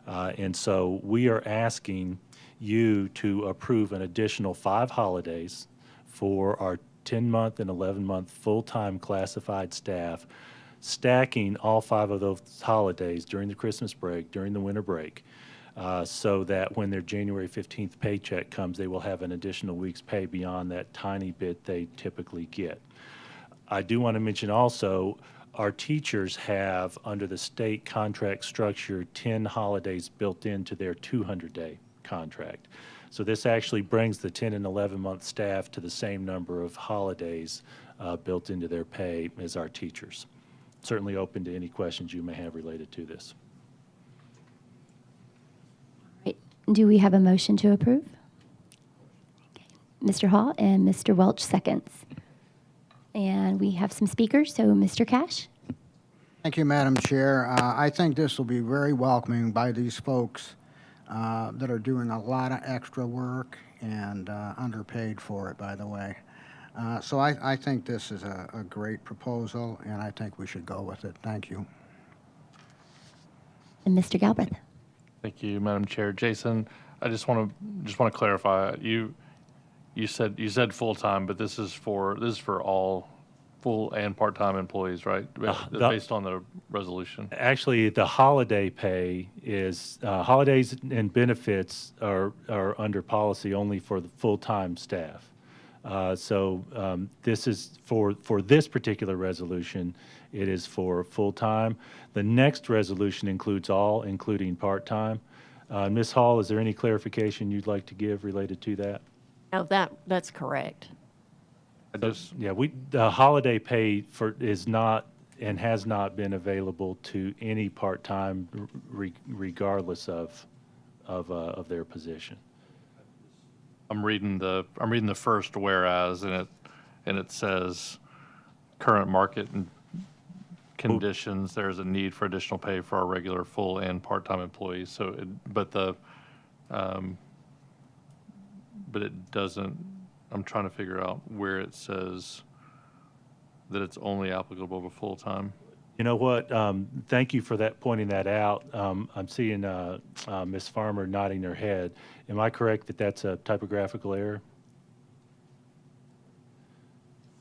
And so we are asking you to approve an additional 5 holidays for our 10-month and 11-month full-time classified staff, stacking all 5 of those holidays during the Christmas break, during the winter break, so that when their January 15th paycheck comes, they will have an additional week's pay beyond that tiny bit they typically get. I do want to mention also, our teachers have, under the state contract structure, 10 holidays built into their 200-day contract. So this actually brings the 10 and 11-month staff to the same number of holidays built into their pay as our teachers. Certainly open to any questions you may have related to this. Right. Do we have a motion to approve? Okay. Mr. Hall and Mr. Welch seconds. And we have some speakers, so Mr. Cash. Thank you, Madam Chair. I think this will be very welcoming by these folks that are doing a lot of extra work and underpaid for it, by the way. So I think this is a great proposal, and I think we should go with it. Thank you. And Mr. Galbraith. Thank you, Madam Chair. Jason, I just want to clarify. You said full-time, but this is for all full and part-time employees, right? Based on the resolution. Actually, the holiday pay is, holidays and benefits are under policy only for the full-time staff. So this is for this particular resolution, it is for full-time. The next resolution includes all, including part-time. Ms. Hall, is there any clarification you'd like to give related to that? No, that's correct. The holiday pay is not and has not been available to any part-time regardless of their position. I'm reading the first whereas, and it says current market and conditions, there's a need for additional pay for our regular full and part-time employees. So, but it doesn't. I'm trying to figure out where it says that it's only applicable to full-time. You know what? Thank you for pointing that out. I'm seeing Ms. Farmer nodding her head. Am I correct that that's a typographical error?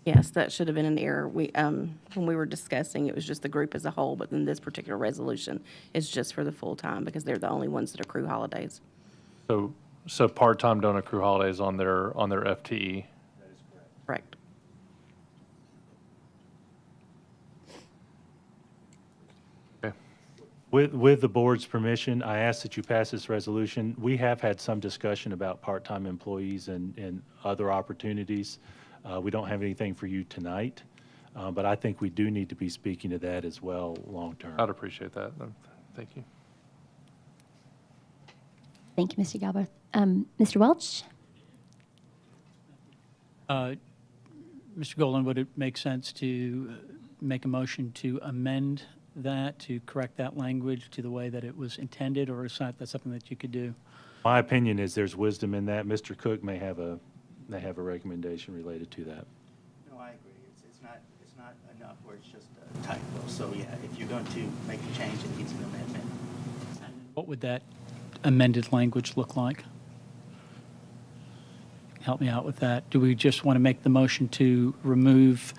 Yes, that should have been an error. When we were discussing, it was just the group as a whole, but then this particular resolution is just for the full-time because they're the only ones that accrue holidays. So part-time don't accrue holidays on their FTE? That is Correct. Okay. With the board's permission, I ask that you pass this resolution. We have had some discussion about part-time employees and other opportunities. We don't have anything for you tonight, but I think we do need to be speaking to that as well long-term. I'd appreciate that. Thank you. Thank you, Mr. Galbraith. Mr. Welch? Mr. Golden, would it make sense to make a motion to amend that, to correct that language to the way that it was intended, or is that something that you could do? My opinion is there's wisdom in that. Mr. Cook may have they have a recommendation related to that. No, I agree. It's not enough where it's just a typo. So yeah, if you're going to make a change, it needs an amendment. What would that amended language look like? Help me out with that. Do we just want to make the motion to remove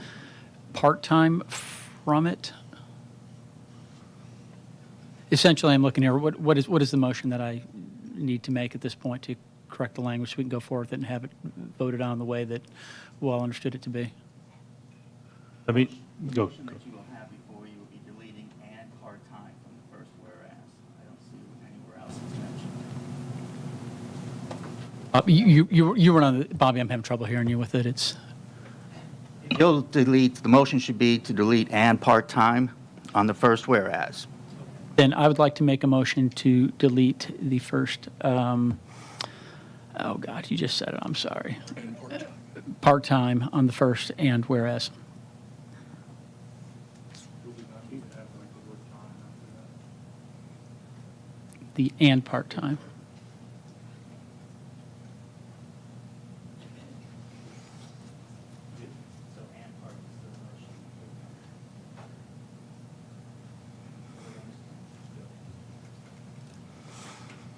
part-time from it? Essentially, I'm looking here, what is the motion that I need to make at this point to correct the language so we can go forward with it and have it voted on the way that we all understood it to be? Let me go. The motion that you will have before you will be deleting and part-time from the first whereas. I don't see anywhere else it's mentioned. You were on the, Bobby, I'm having trouble hearing you with it. It's, You'll delete, the motion should be to delete and part-time on the first whereas. then I would like to make a motion to delete the first, oh God, you just said it, I'm sorry. Part-time on the first and whereas. The and part-time.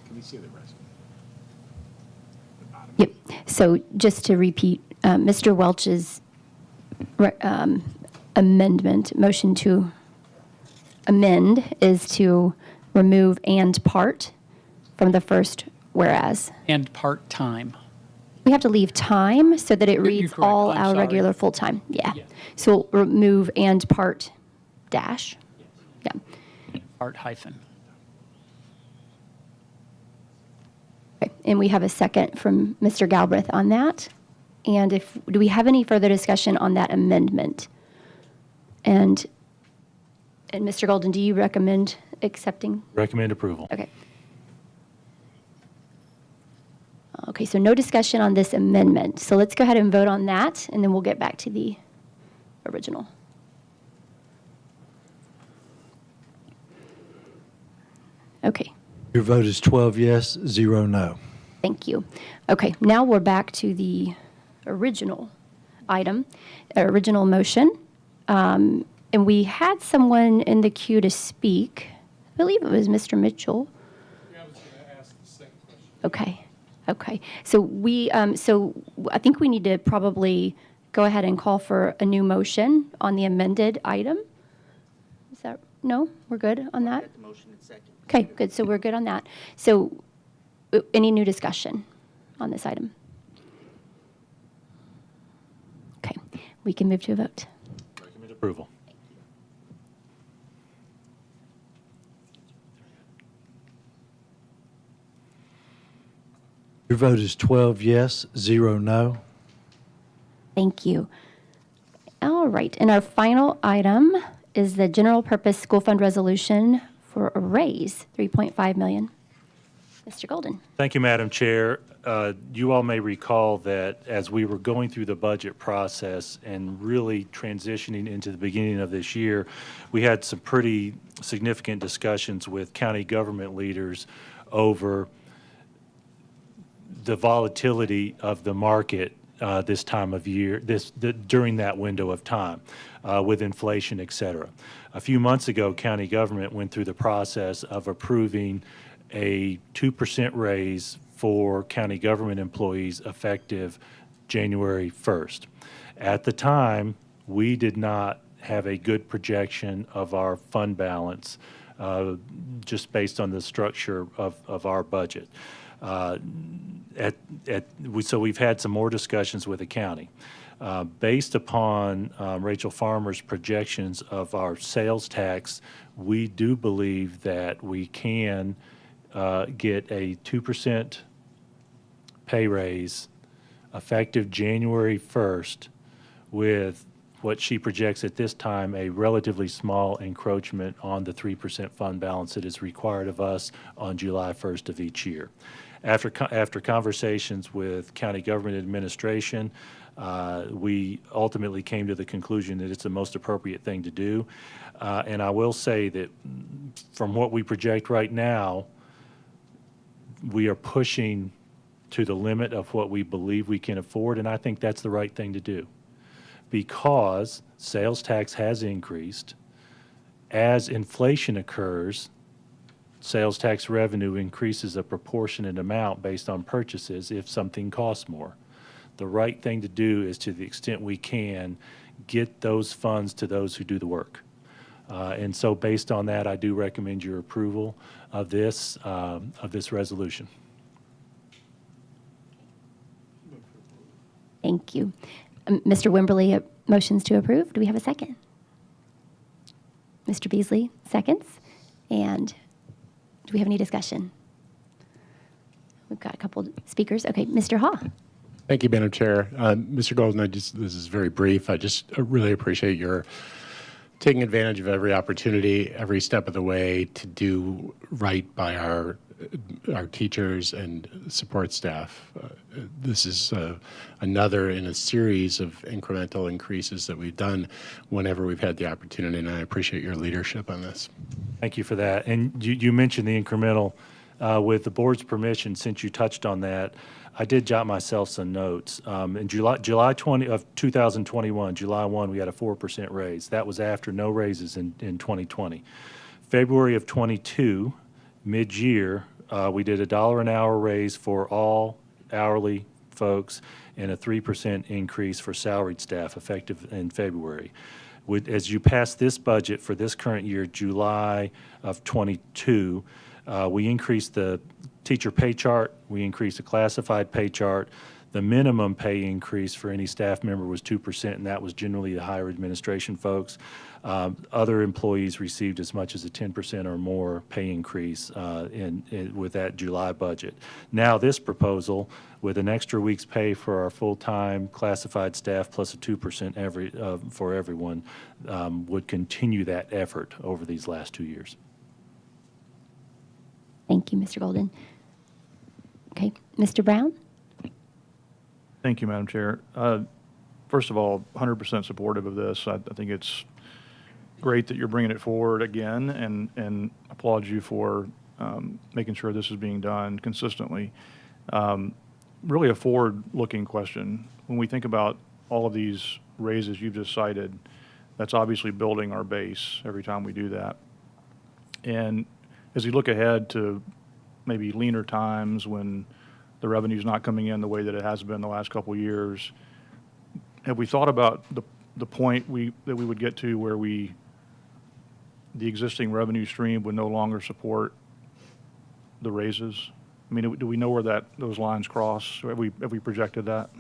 Can we see the rest? Yep. So just to repeat, Mr. Welch's amendment, motion to amend is to remove and part from the first whereas. And part-time. We have to leave time so that it You're reads correct. all I'm our sorry. regular full-time. Yeah. So remove and part dash. Yeah. Part hyphen. Okay. And we have a second from Mr. Galbraith on that. And do we have any further discussion on that amendment? And Mr. Golden, do you recommend accepting? Recommend approval. Okay. Okay, so no discussion on this amendment. So let's go ahead and vote on that, and then we'll get back to the original. Okay, Your vote is 12 yes, 0 no. thank you. Okay, now we're back to the original item, original motion. And we had someone in the queue to speak. I believe it was Mr. Mitchell. Yeah, I was going to ask the same question. Okay, okay. So I think we need to probably go ahead and call for a new motion on the amended item. Is that, no? We're good on that? The motion in second. Okay, good. So we're good on that. So any new discussion on this item? Okay, we can move to a vote. Recommend approval. Your vote is 12 yes, 0 no. Thank you. All right, and our final item is the general purpose school fund resolution for a raise, 3.5 million. Mr. Golden. Thank you, Madam Chair. You all may recall that as we were going through the budget process and really transitioning into the beginning of this year, we had some pretty significant discussions with county government leaders over the volatility of the market this time of year, during that window of time, with inflation, et cetera. A few months ago, county government went through the process of approving a 2% raise for county government employees effective January 1st. At the time, we did not have a good projection of our fund balance just based on the structure of our budget. So we've had some more discussions with the county. Based upon Rachel Farmer's projections of our sales tax, we do believe that we can get a 2% pay raise effective January 1st with what she projects at this time, a relatively small encroachment on the 3% fund balance that is required of us on July 1st of each year. After conversations with county government administration, we ultimately came to the conclusion that it's the most appropriate thing to do. And I will say that from what we project right now, we are pushing to the limit of what we believe we can afford, and I think that's the right thing to do. Because sales tax has increased, as inflation occurs, sales tax revenue increases a proportionate amount based on purchases if something costs more. The right thing to do is, to the extent we can, get those funds to those who do the work. And so based on that, I do recommend your approval of this resolution. Thank you. Mr. Wimberly, motions to approve. Do we have a second? Mr. Beasley, seconds. And do we have any discussion? We've got a couple speakers. Okay, Mr. Haw. Thank you, Madam Chair. Mr. Golden, this is very brief. I just really appreciate your taking advantage of every opportunity, every step of the way to do right by our teachers and support staff. This is another in a series of incremental increases that we've done whenever we've had the opportunity, and I appreciate your leadership on this. Thank you for that. And you mentioned the incremental. With the board's permission, since you touched on that, I did jot myself some notes. In July 20 of 2021, July 1, we had a 4% raise. That was after no raises in 2020. February of 22, mid-year, we did a $1 an hour raise for all hourly folks and a 3% increase for salaried staff effective in February. As you pass this budget for this current year, July of 22, we increased the teacher pay chart, we increased the classified pay chart. The minimum pay increase for any staff member was 2%, and that was generally the higher administration folks. Other employees received as much as a 10% or more pay increase with that July budget. Now this proposal, with an extra week's pay for our full-time classified staff plus a 2% for everyone, would continue that effort over these last 2 years. Thank you, Mr. Golden. Okay, Mr. Brown? Thank you, Madam Chair. First of all, 100% supportive of this. I think it's great that you're bringing it forward again, and applaud you for making sure this is being done consistently. Really a forward-looking question. When we think about all of these raises you've just cited, that's obviously building our base every time we do that. And as we look ahead to maybe leaner times when the revenue's not coming in the way that it has been the last couple of years, have we thought about the point that we would get to where the existing revenue stream would no longer support the raises? I mean, do we know where those lines cross? Have we projected that?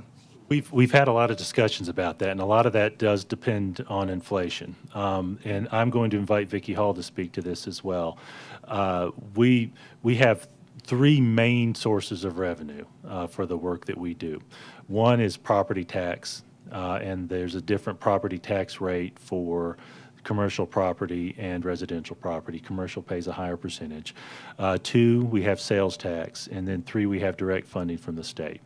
We've had a lot of discussions about that, and a lot of that does depend on inflation. And I'm going to invite Vicki Hall to speak to this as well. We have three main sources of revenue for the work that we do. One is property tax, and there's a different property tax rate for commercial property and residential property. Commercial pays a higher percentage. Two, we have sales tax, and then three, we have direct funding from the state.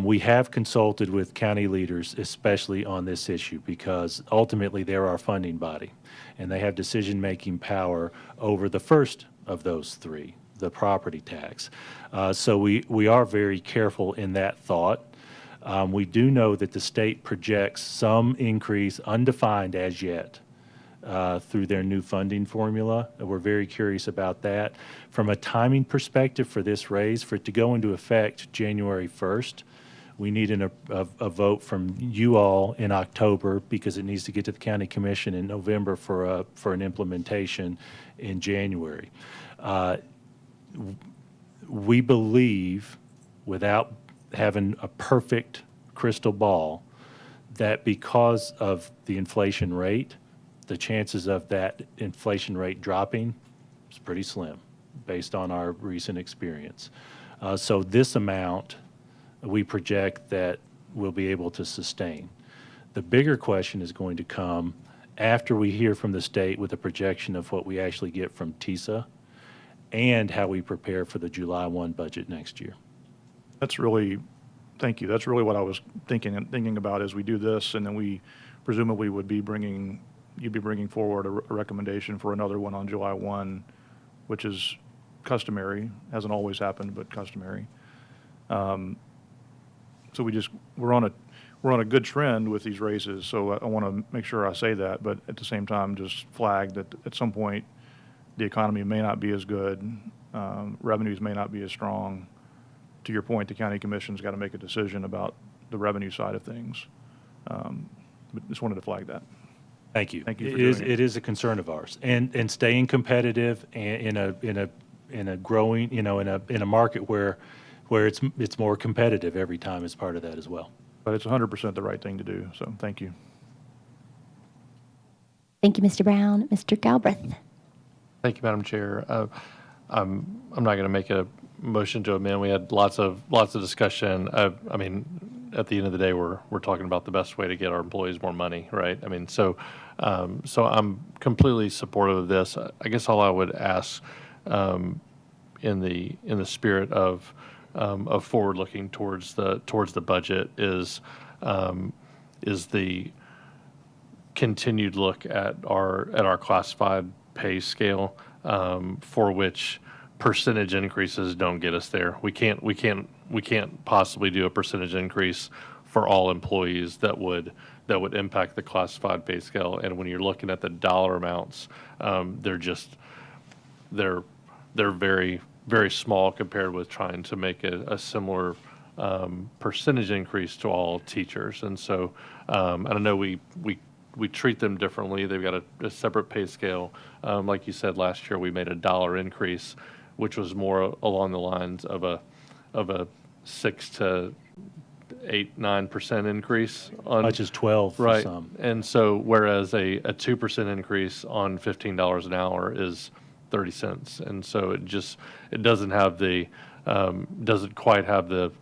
We have consulted with county leaders, especially on this issue, because ultimately they're our funding body, and they have decision-making power over the first of those three, the property tax. So we are very careful in that thought. We do know that the state projects some increase, undefined as yet, through their new funding formula. We're very curious about that. From a timing perspective for this raise, for it to go into effect January 1st, we need a vote from you all in October, because it needs to get to the county commission in November for an implementation in January. We believe, without having a perfect crystal ball, that because of the inflation rate, the chances of that inflation rate dropping is pretty slim based on our recent experience. So this amount we project that we'll be able to sustain. The bigger question is going to come after we hear from the state with a projection of what we actually get from TISA and how we prepare for the July 1 budget next year. Thank you. That's really what I was thinking about as we do this, and then we presumably would be you'd be bringing forward a recommendation for another one on July 1, which is customary. Hasn't always happened, but customary. So we're on a good trend with these raises, so I want to make sure I say that, but at the same time, just flag that at some point, the economy may not be as good, revenues may not be as strong. To your point, the county commission's got to make a decision about the revenue side of things. But just wanted to flag that. Thank you. Thank you for It is, doing it. it is a concern of ours, and staying competitive and in a growing, in a market where it's more competitive every time is part of that as well. But it's 100% the right thing to do, so thank you. Thank you, Mr. Brown. Mr. Galbraith. Thank you, Madam Chair. I'm not going to make a motion to amend. We had lots of discussion. I mean, at the end of the day, we're talking about the best way to get our employees more money, right? I mean, so I'm completely supportive of this. I guess all I would ask, in the spirit of forward looking towards the budget is the continued look at our classified pay scale, for which percentage increases don't get us there. We can't possibly do a percentage increase for all employees that would impact the classified pay scale. And when you're looking at the dollar amounts, they're very, very small compared with trying to make a similar percentage increase to all teachers. And so I don't know, we treat them differently. They've got a separate pay scale. Like you said, last year we made a $1 increase, which was more along the lines of a 6 to 8-9% increase on Much as 12 for right. some. And so whereas a 2% increase on $15 an hour is 30 cents, and so it doesn't have the doesn't quite have the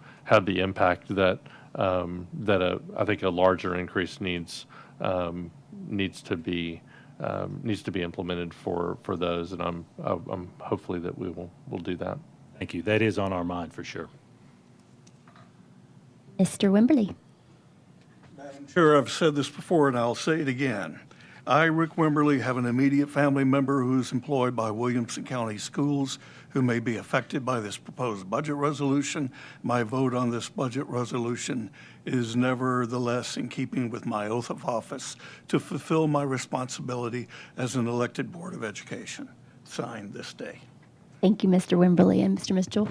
impact that I think a larger increase needs to be implemented for those, and I'm hopefully that we'll do that. Thank you. That is on our mind for sure. Mr. Wimberly. Madam Chair, I've said this before and I'll say it again. I, Rick Wimberly, have an immediate family member who's employed by Williamson County Schools who may be affected by this proposed budget resolution. My vote on this budget resolution is nevertheless in keeping with my oath of office to fulfill my responsibility as an elected Board of Education. Signed this day. Thank you, Mr. Wimberly. And Mr. Mitchell?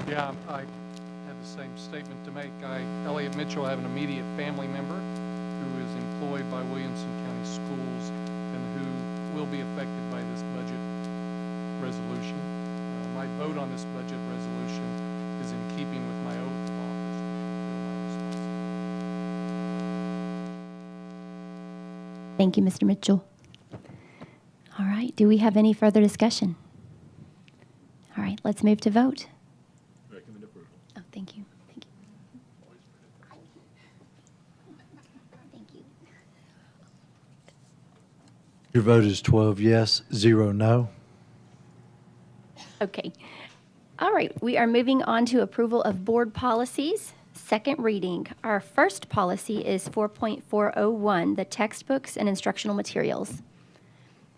Yeah, I have the same statement to make. Elliot Mitchell, I have an immediate family member who is employed by Williamson County Schools and who will be affected by this budget resolution. My vote on this budget resolution is in keeping with my oath of office. Thank you, Mr. Mitchell. All right, do we have any further discussion? All right, let's move to vote. Recommend approval. Oh, thank you. Thank you. Thank you. Your vote is 12 yes, 0 no. Okay. All right, we are moving on to approval of board policies. Second reading. Our first policy is 4.401, the textbooks and instructional materials.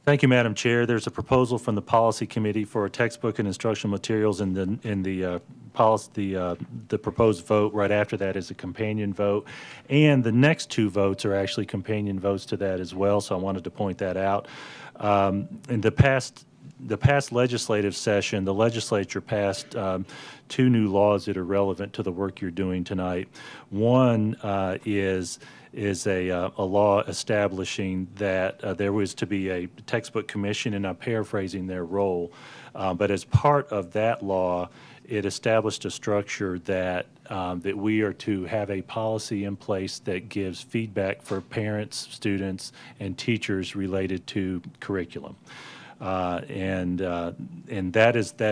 Thank you, Madam Chair. There's a proposal from the Policy Committee for a textbook and instructional materials in the policy. The proposed vote right after that is a companion vote, and the next two votes are actually companion votes to that as well. So I wanted to point that out. In the past legislative session, the legislature passed two new laws that are relevant to the work you're doing tonight. One is a law establishing that there was to be a textbook commission, and I'm paraphrasing their role. But as part of that law, it established a structure that we are to have a policy in place that gives feedback for parents, students, and teachers related to curriculum. And that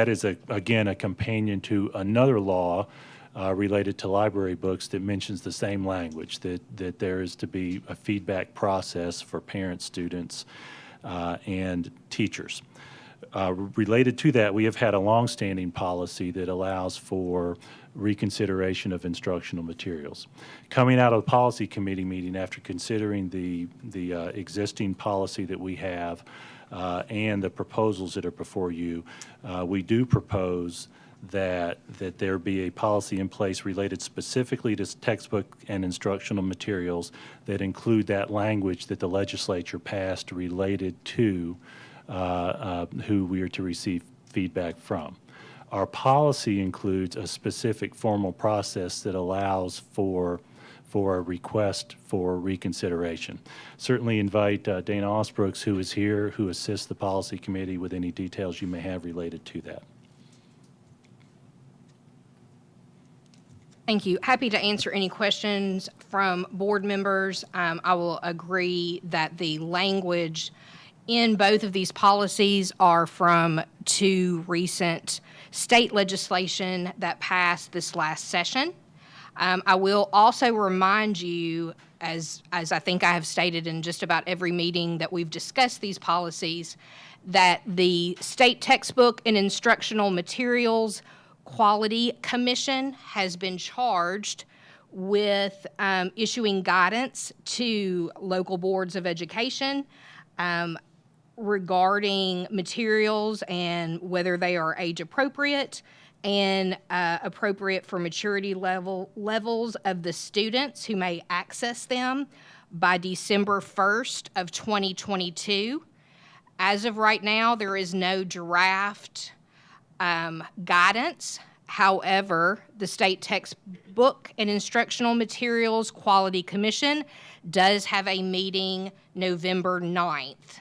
is again a companion to another law related to library books that mentions the same language, that there is to be a feedback process for parents, students, and teachers. Related to that, we have had a longstanding policy that allows for reconsideration of instructional materials. Coming out of the Policy Committee meeting, after considering the existing policy that we have and the proposals that are before you, we do propose that there be a policy in place related specifically to textbook and instructional materials that include that language that the legislature passed related to who we are to receive feedback from. Our policy includes a specific formal process that allows for a request for reconsideration. Certainly invite Dana Osbrooks, who is here, who assists the policy committee with any details you may have related to that. Thank you. Happy to answer any questions from board members. I will agree that the language in both of these policies are from two recent state legislation that passed this last session. I will also remind you, as I think I have stated in just about every meeting that we've discussed these policies, that the State Textbook and Instructional Materials Quality Commission has been charged with issuing guidance to local boards of education regarding materials and whether they are age appropriate and appropriate for maturity levels of the students who may access them by December 1st of 2022. As of right now, there is no draft guidance. However, the State Textbook and Instructional Materials Quality Commission does have a meeting November 9th.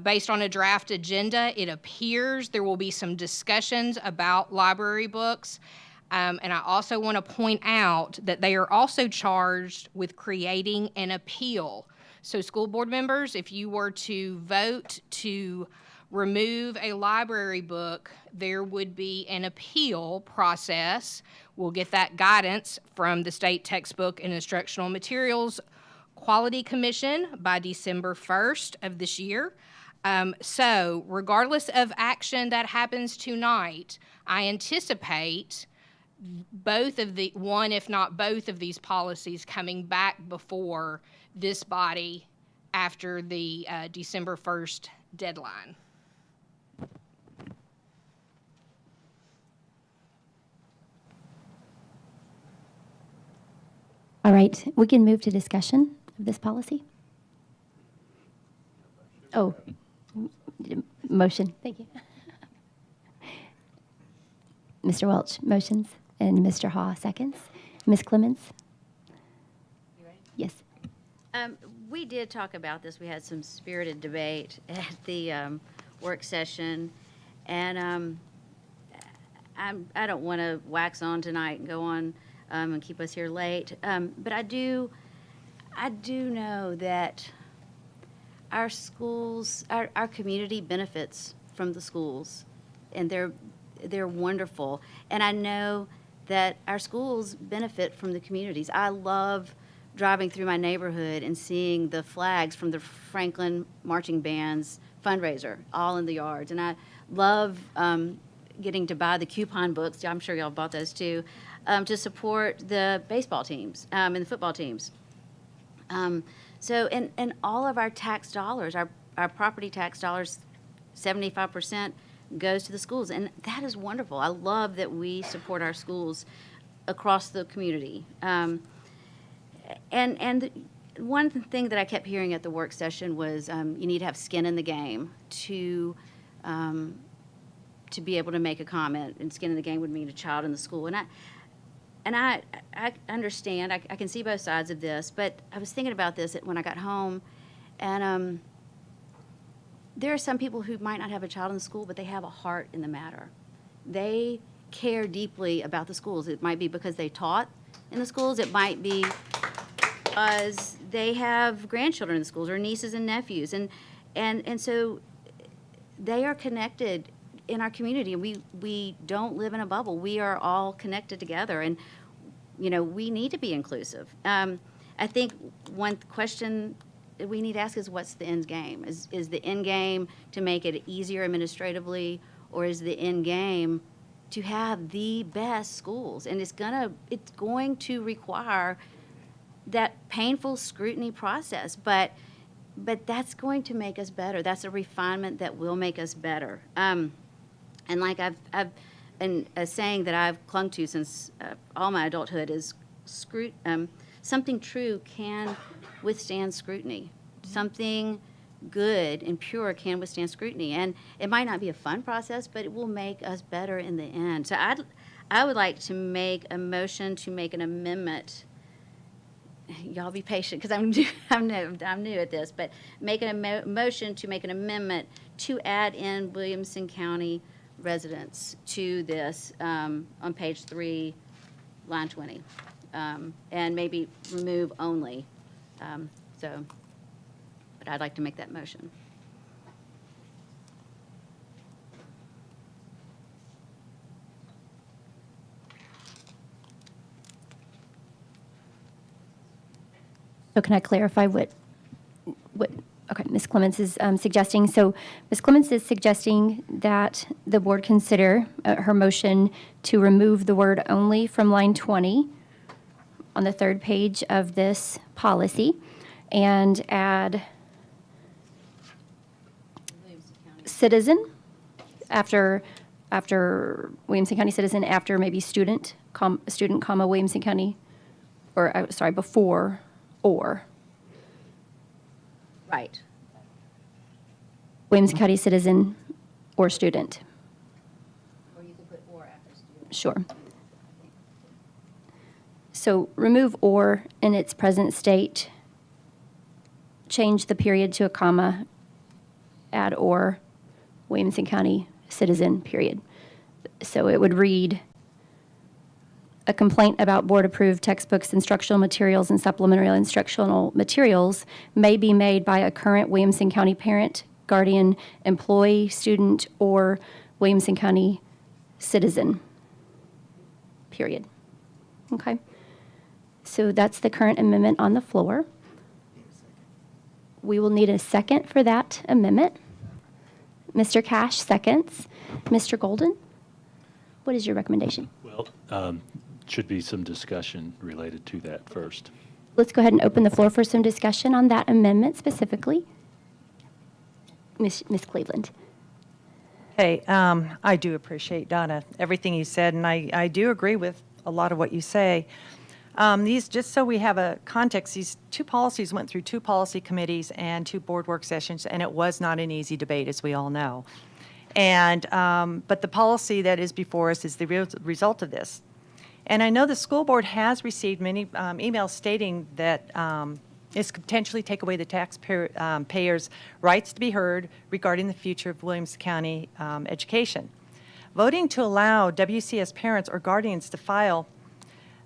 Based on a draft agenda, it appears there will be some discussions about library books. And I also want to point out that they are also charged with creating an appeal. So school board members, if you were to vote to remove a library book, there would be an appeal process. We'll get that guidance from the State Textbook and Instructional Materials Quality Commission by December 1st of this year. So regardless of action that happens tonight, I anticipate both of the, one if not both of these policies coming back before this body after the December 1st deadline. All right, we can move to discussion of this policy. Oh, motion, thank you. Mr. Welch motions and Mr. Haw seconds. Ms. Clemens? You ready? Yes. We did talk about this. We had some spirited debate at the work session, and I don't want to wax on tonight and go on and keep us here late. But I do know that our schools, our community benefits from the schools, and they're wonderful. And I know that our schools benefit from the communities. I love driving through my neighborhood and seeing the flags from the Franklin Marching Band's fundraiser all in the yards. And I love getting to buy the coupon books, I'm sure y'all bought those too, to support the baseball teams and the football teams. So, and all of our tax dollars, our property tax dollars, 75% goes to the schools, and that is wonderful. I love that we support our schools across the community. And one thing that I kept hearing at the work session was you need to have skin in the game to be able to make a comment, and skin in the game would mean a child in the school. And I understand, I can see both sides of this, but I was thinking about this when I got home, and there are some people who might not have a child in the school, but they have a heart in the matter. They care deeply about the schools. It might be because they taught in the schools. It might be because they have grandchildren in the schools or nieces and nephews. And so they are connected in our community. We don't live in a bubble. We are all connected together. And, you know, we need to be inclusive. I think one question we need to ask is, what's the end game? Is the end game to make it easier administratively, or is the end game to have the best schools? And it's going to require that painful scrutiny process, but that's going to make us better. That's a refinement that will make us better. And like I've a saying that I've clung to since all my adulthood is something true can withstand scrutiny. Something good and pure can withstand scrutiny. And it might not be a fun process, but it will make us better in the end. So I would like to make a motion to make an amendment. Y'all be patient because I'm new at this, but make a motion to make an amendment to add in Williamson County residents to this on page 3, line 20, and maybe remove only. But I'd like to make that motion. So can I clarify what, okay, Ms. Clements is suggesting. So Ms. Clements is suggesting that the board consider her motion to remove the word only from line 20 on the 3rd page of this policy and add citizen after Williamson County citizen, after maybe student, comma, Williamson County, or sorry, before or. Right. Williamson County citizen or student. Or you could put or after student. Sure. So remove or in its present state, change the period to a comma, add or, Williamson County citizen, period. So it would read, a complaint about board-approved textbooks, instructional materials, and supplementary instructional materials may be made by a current Williamson County parent, guardian, employee, student, or Williamson County citizen, period. Okay? So that's the current amendment on the floor. We will need a second for that amendment. Mr. Cash seconds. Mr. Golden, what is your recommendation? Well, should be some discussion related to that first. Let's go ahead and open the floor for some discussion on that amendment specifically. Ms. Cleveland. Hey, I do appreciate, Donna, everything you said, and I do agree with a lot of what you say. These, just so we have a context, these two policies went through 2 policy committees and 2 board work sessions, and it was not an easy debate, as we all know. And, but the policy that is before us is the result of this. And I know the school board has received many emails stating that this could potentially take away the taxpayers' rights to be heard regarding the future of Williamson County education. Voting to allow WCS parents or guardians to file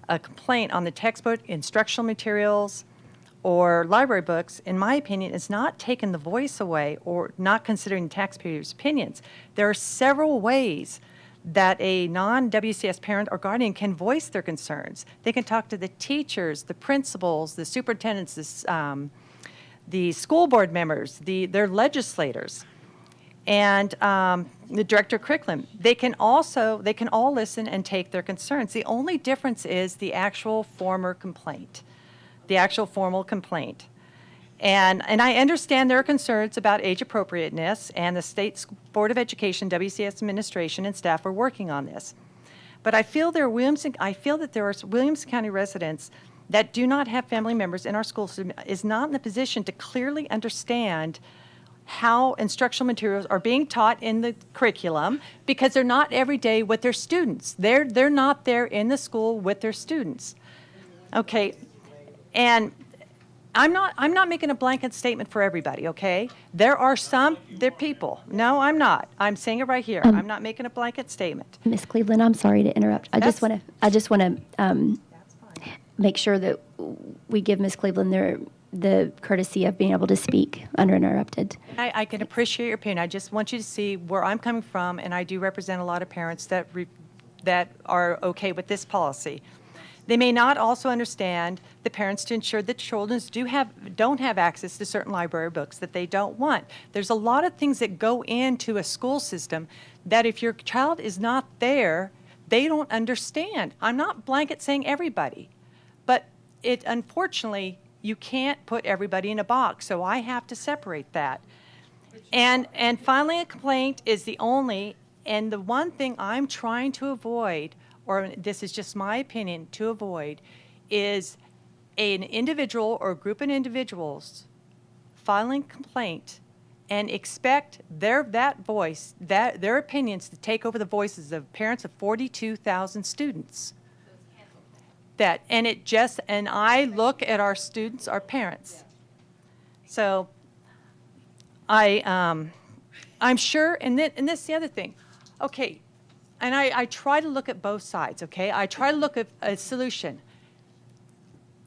a complaint on the textbook, instructional materials, or library books, in my opinion, is not taking the voice away or not considering taxpayers' opinions. There are several ways that a non-WCS parent or guardian can voice their concerns. They can talk to the teachers, the principals, the superintendents, the school board members, their legislators, and the director of curriculum. They can all listen and take their concerns. The only difference is the actual formal complaint. And I understand there are concerns about age appropriateness, and the State Board of Education, WCS administration, and staff are working on this. But I feel that there are Williamson County residents that do not have family members in our school system is not in the position to clearly understand how instructional materials are being taught in the curriculum, because they're not every day with their students. They're not there in the school with their students. Okay, and I'm not making a blanket statement for everybody, okay? There are people. No, I'm not. I'm saying it right here. I'm not making a blanket statement. Ms. Cleveland, I'm sorry to interrupt. I just want to make sure that we give Ms. Cleveland the courtesy of being able to speak uninterrupted. I can appreciate your opinion. I just want you to see where I'm coming from, and I do represent a lot of parents that are okay with this policy. They may not also understand the parents to ensure that children don't have access to certain library books that they don't want. There's a lot of things that go into a school system that if your child is not there, they don't understand. I'm not blanket saying everybody, but unfortunately, you can't put everybody in a box, so I have to separate that. And filing a complaint is the only And the one thing I'm trying to avoid, or this is just my opinion, to avoid, is an individual or a group of individuals filing complaint and expect that voice, their opinions to take over the voices of parents of 42,000 students. And I look at our students, our parents. So I'm sure, and this is the other thing. Okay, and I try to look at both sides, okay? I try to look at a solution.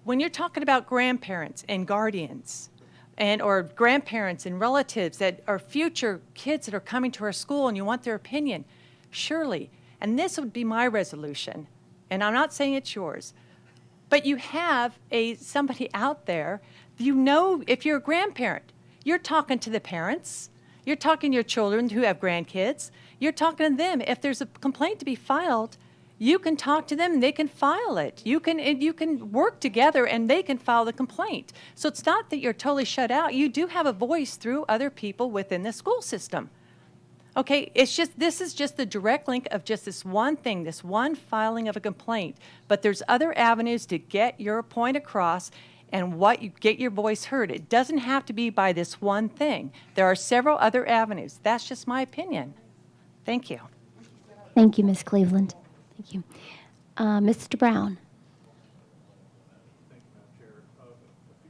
When you're talking about grandparents and guardians, or grandparents and relatives that are future kids that are coming to our school and you want their opinion, surely, and this would be my resolution, and I'm not saying it's yours, but you have somebody out there, if you're a grandparent, you're talking to the parents, you're talking to your children who have grandkids, you're talking to them. If there's a complaint to be filed, you can talk to them and they can file it. You can work together and they can file the complaint. So it's not that you're totally shut out. You do have a voice through other people within the school system. Okay, this is just the direct link of just this one thing, this one filing of a complaint. But there's other avenues to get your point across and get your voice heard. It doesn't have to be by this one thing. There are several other avenues. That's just my opinion. Thank you. Thank you, Ms. Cleveland. Thank you. Mr. Brown.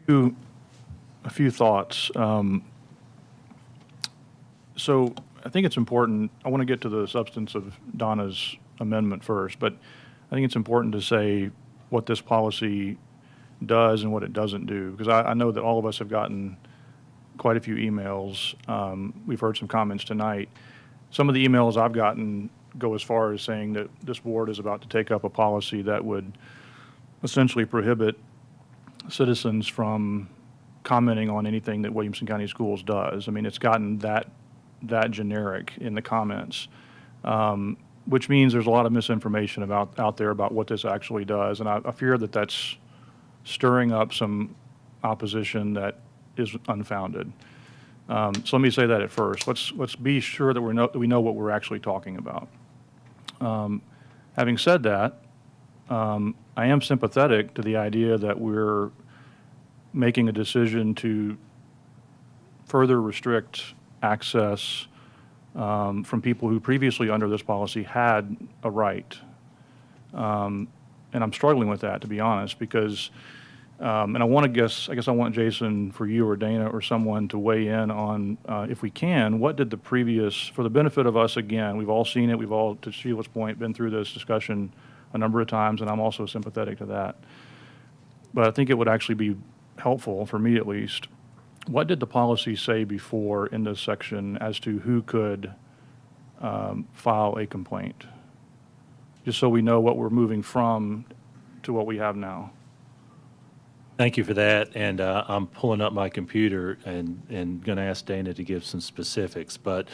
A few thoughts. So I think it's important, I want to get to the substance of Donna's amendment first, but I think it's important to say what this policy does and what it doesn't do, because I know that all of us have gotten quite a few emails. We've heard some comments tonight. Some of the emails I've gotten go as far as saying that this board is about to take up a policy that would essentially prohibit citizens from commenting on anything that Williamson County Schools does. I mean, it's gotten that generic in the comments, which means there's a lot of misinformation out there about what this actually does, and I fear that that's stirring up some opposition that is unfounded. So let me say that at first. Let's be sure that we know what we're actually talking about. Having said that, I am sympathetic to the idea that we're making a decision to further restrict access from people who previously under this policy had a right. And I'm struggling with that, to be honest, because, and I guess I want Jason, for you or Dana or someone to weigh in on, if we can, what did the previous, for the benefit of us again, we've all seen it, we've all, to Sheila's point, been through this discussion a number of times, and I'm also sympathetic to that. But I think it would actually be helpful, for me at least, what did the policy say before in this section as to who could file a complaint? Just so we know what we're moving from to what we have now. Thank you for that, and I'm pulling up my computer and going to ask Dana to give some specifics, but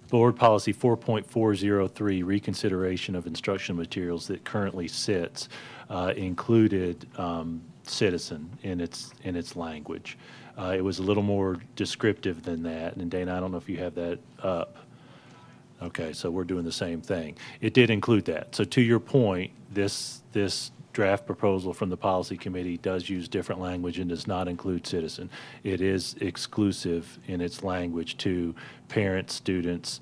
Board Policy 4.403, reconsideration of instructional materials that currently sits, included citizen in its language. It was a little more descriptive than that, and Dana, I don't know if you have that up. Okay, so we're doing the same thing. It did include that. So to your point, this draft proposal from the policy committee does use different language and does not include citizen. It is exclusive in its language to parents, students,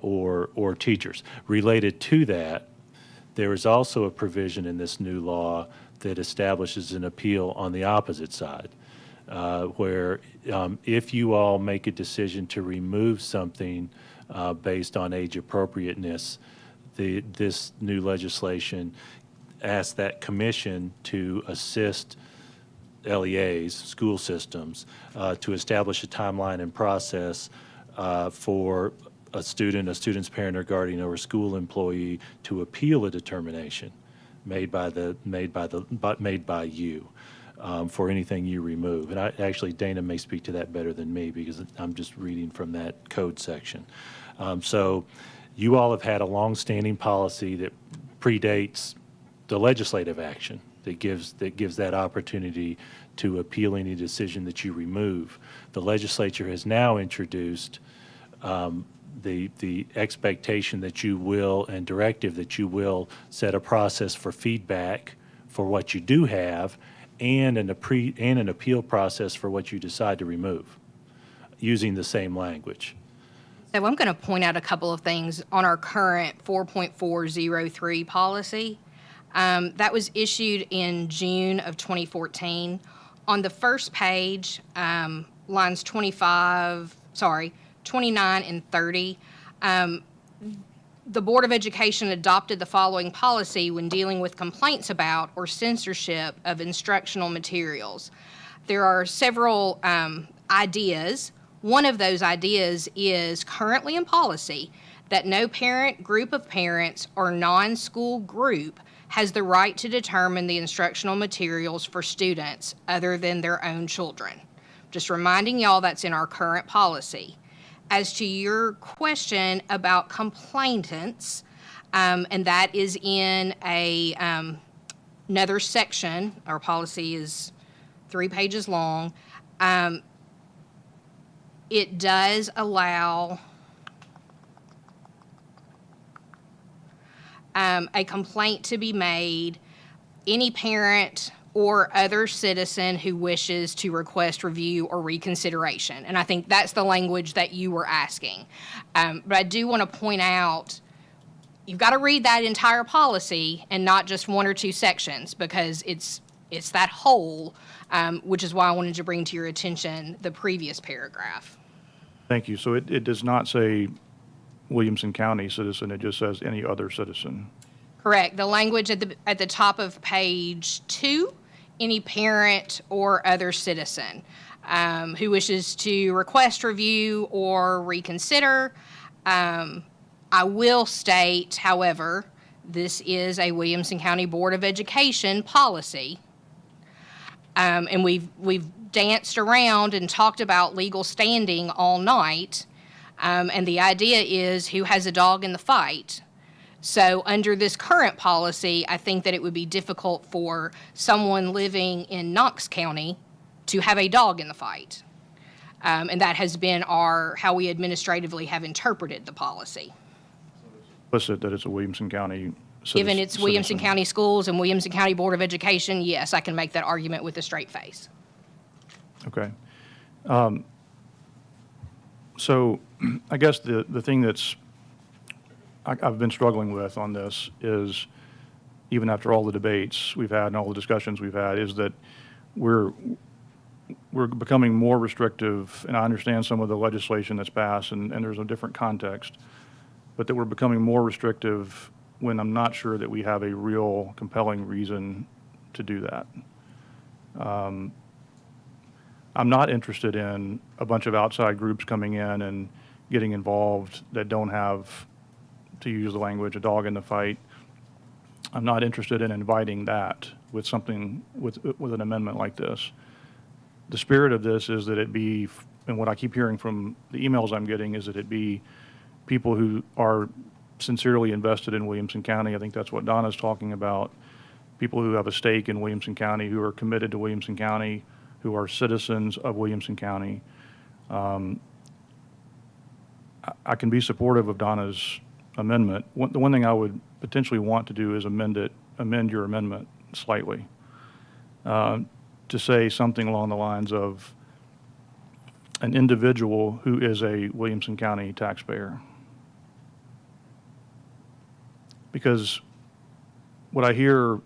or teachers. Related to that, there is also a provision in this new law that establishes an appeal on the opposite side, where if you all make a decision to remove something based on age appropriateness, this new legislation asks that commission to assist LEAs, school systems, to establish a timeline and process for a student's parent or guardian or a school employee to appeal a determination made by you for anything you remove. And actually, Dana may speak to that better than me because I'm just reading from that code section. So you all have had a long-standing policy that predates the legislative action that gives that opportunity to appeal any decision that you remove. The legislature has now introduced the expectation that you will and directive that you will set a process for feedback for what you do have and an appeal process for what you decide to remove, using the same language. So I'm going to point out a couple of things on our current 4.403 policy. That was issued in June of 2014. On the first page, lines 29 and 30, the Board of Education adopted the following policy when dealing with complaints about or censorship of instructional materials. There are several ideas. One of those ideas is currently in policy that no parent, group of parents, or non-school group has the right to determine the instructional materials for students other than their own children. Just reminding y'all that's in our current policy. As to your question about complainants, and that is in another section, our policy is 3 pages long, it does allow a complaint to be made, any parent or other citizen who wishes to request review or reconsideration. And I think that's the language that you were asking. But I do want to point out, you've got to read that entire policy and not just 1 or 2 sections, because it's that whole, which is why I wanted to bring to your attention the previous paragraph. Thank you. So it does not say Williamson County citizen, it just says any other citizen. Correct. The language at the top of page 2, any parent or other citizen who wishes to request review or reconsider. I will state, however, this is a Williamson County Board of Education policy. And we've danced around and talked about legal standing all night. And the idea is who has a dog in the fight. So under this current policy, I think that it would be difficult for someone living in Knox County to have a dog in the fight. And that has been how we administratively have interpreted the policy. Implicit that it's a Williamson County citizen. Given it's Williamson County Schools and Williamson County Board of Education, yes, I can make that argument with a straight face. Okay. So I guess the thing that's I've been struggling with on this is, even after all the debates we've had and all the discussions we've had, is that we're becoming more restrictive, and I understand some of the legislation that's passed, and there's a different context, but that we're becoming more restrictive when I'm not sure that we have a real compelling reason to do that. I'm not interested in a bunch of outside groups coming in and getting involved that don't have, to use the language, a dog in the fight. I'm not interested in inviting that with something, with an amendment like this. The spirit of this is that it be, and what I keep hearing from the emails I'm getting, is that it be people who are sincerely invested in Williamson County. I think that's what Donna's talking about. People who have a stake in Williamson County, who are committed to Williamson County, who are citizens of Williamson County. I can be supportive of Donna's amendment. The one thing I would potentially want to do is amend your amendment slightly to say something along the lines of an individual who is a Williamson County taxpayer. Because what I hear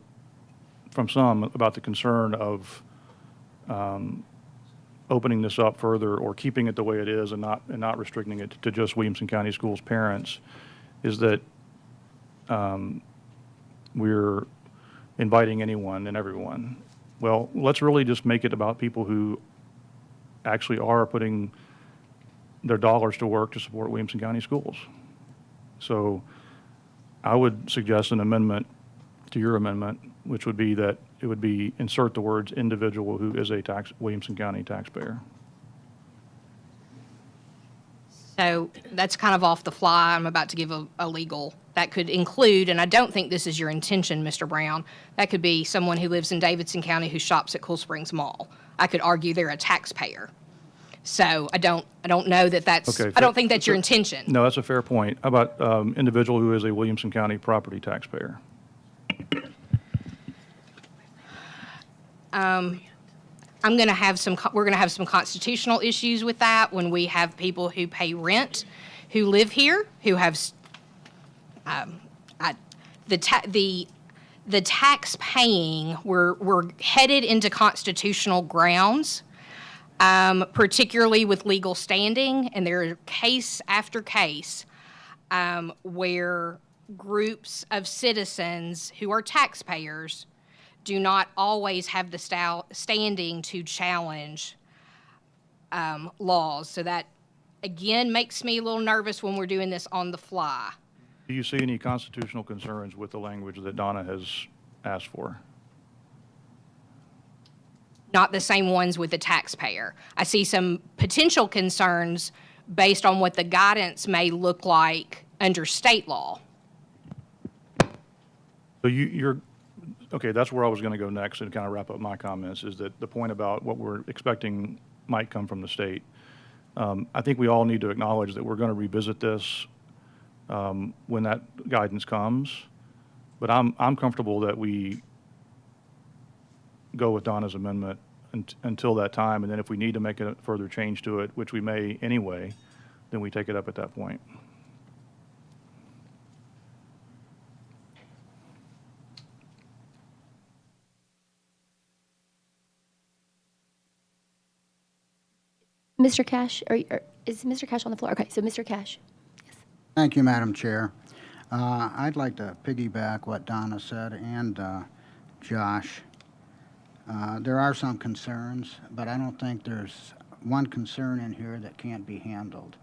from some about the concern of opening this up further or keeping it the way it is and not restricting it to just Williamson County Schools parents is that we're inviting anyone and everyone. Well, let's really just make it about people who actually are putting their dollars to work to support Williamson County Schools. So I would suggest an amendment to your amendment, which would be that it would be insert the words individual who is a Williamson County taxpayer. So that's kind of off the fly. I'm about to give a legal, that could include, and I don't think this is your intention, Mr. Brown, that could be someone who lives in Davidson County who shops at Cool Springs Mall. I could argue they're a taxpayer. So I don't know that that's, Okay, I don't think that's your intention. No, that's a fair point. How about individual who is a Williamson County property taxpayer? We're going to have some constitutional issues with that when we have people who pay rent, who live here, who have, the tax paying, we're headed into constitutional grounds, particularly with legal standing, and there are case after case where groups of citizens who are taxpayers do not always have the standing to challenge laws. So that, again, makes me a little nervous when we're doing this on the fly. Do you see any constitutional concerns with the language that Donna has asked for? Not the same ones with the taxpayer. I see some potential concerns based on what the guidance may look like under state law. So you're, okay, that's where I was going to go next and kind of wrap up my comments, is that the point about what we're expecting might come from the state. I think we all need to acknowledge that we're going to revisit this when that guidance comes, but I'm comfortable that we go with Donna's amendment until that time, and then if we need to make a further change to it, which we may anyway, then we take it up at that point. Mr. Cash, is Mr. Cash on the floor? Okay, so Mr. Cash. Thank you, Madam Chair. I'd like to piggyback what Donna said and Josh. There are some concerns, but I don't think there's one concern in here that can't be handled.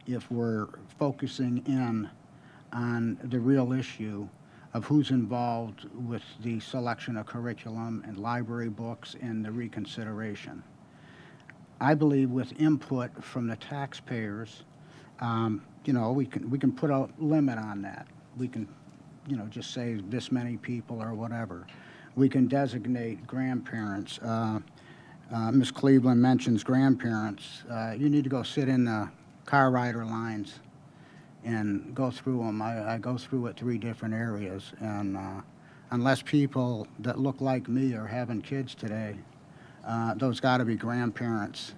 If we're focusing in on the real issue of who's involved with the selection of curriculum and library books and the reconsideration. I believe with input from the taxpayers, you know, we can put a limit on that. We can, you know, just say this many people or whatever. We can designate grandparents. Ms. Cleveland mentions grandparents. You need to go sit in the car rider lines and go through them. I go through it 3 different areas, and unless people that look like me are having kids today, those got to be grandparents,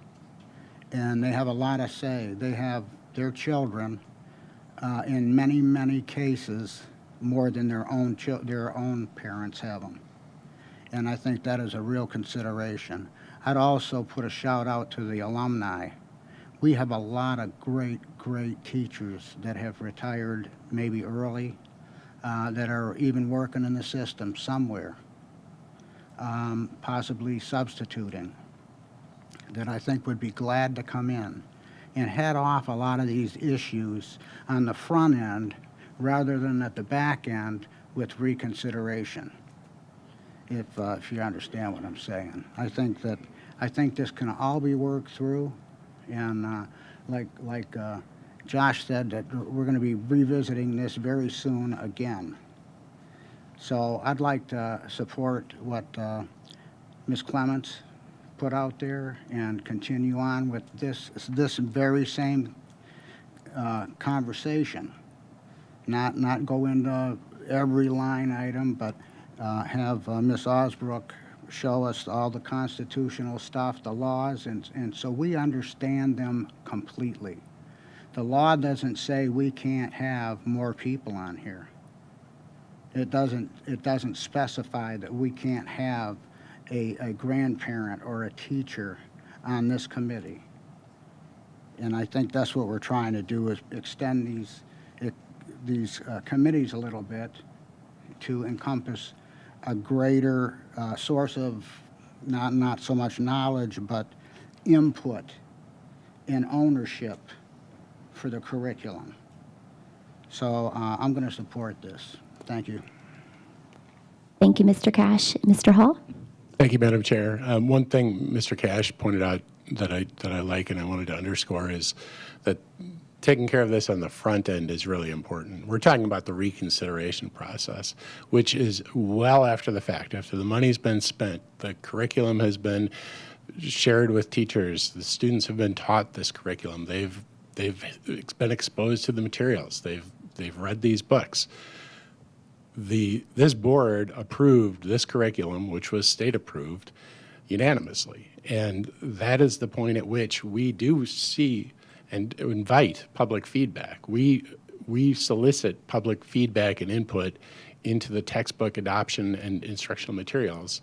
and they have a lot of say. They have their children, in many cases, more than their own parents have them, and I think that is a real consideration. I'd also put a shout out to the alumni. We have a lot of great teachers that have retired maybe early, that are even working in the system somewhere. Possibly substituting, that I think would be glad to come in and head off a lot of these issues on the front end rather than at the back end with reconsideration, if you understand what I'm saying. I think this can all be worked through, and like Josh said, that we're going to be revisiting this very soon again. So I'd like to support what Ms. Clements put out there and continue on with this very same conversation. Not go into every line item, but have Ms. Osbrook show us all the constitutional stuff, the laws, and so we understand them completely. The law doesn't say we can't have more people on here. It doesn't specify that we can't have a grandparent or a teacher on this committee. And I think that's what we're trying to do, is extend these committees a little bit to encompass a greater source of not so much knowledge, but input and ownership for the curriculum. So I'm going to support this. Thank you. Thank you, Mr. Cash. Mr. Hall? Thank you, Madam Chair. One thing Mr. Cash pointed out that I like and I wanted to underscore is that taking care of this on the front end is really important. We're talking about the reconsideration process, which is well after the fact. After the money's been spent, the curriculum has been shared with teachers. The students have been taught this curriculum. They've been exposed to the materials. They've read these books. This board approved this curriculum, which was state approved, unanimously. And that is the point at which we do see and invite public feedback. We solicit public feedback and input into the textbook adoption and instructional materials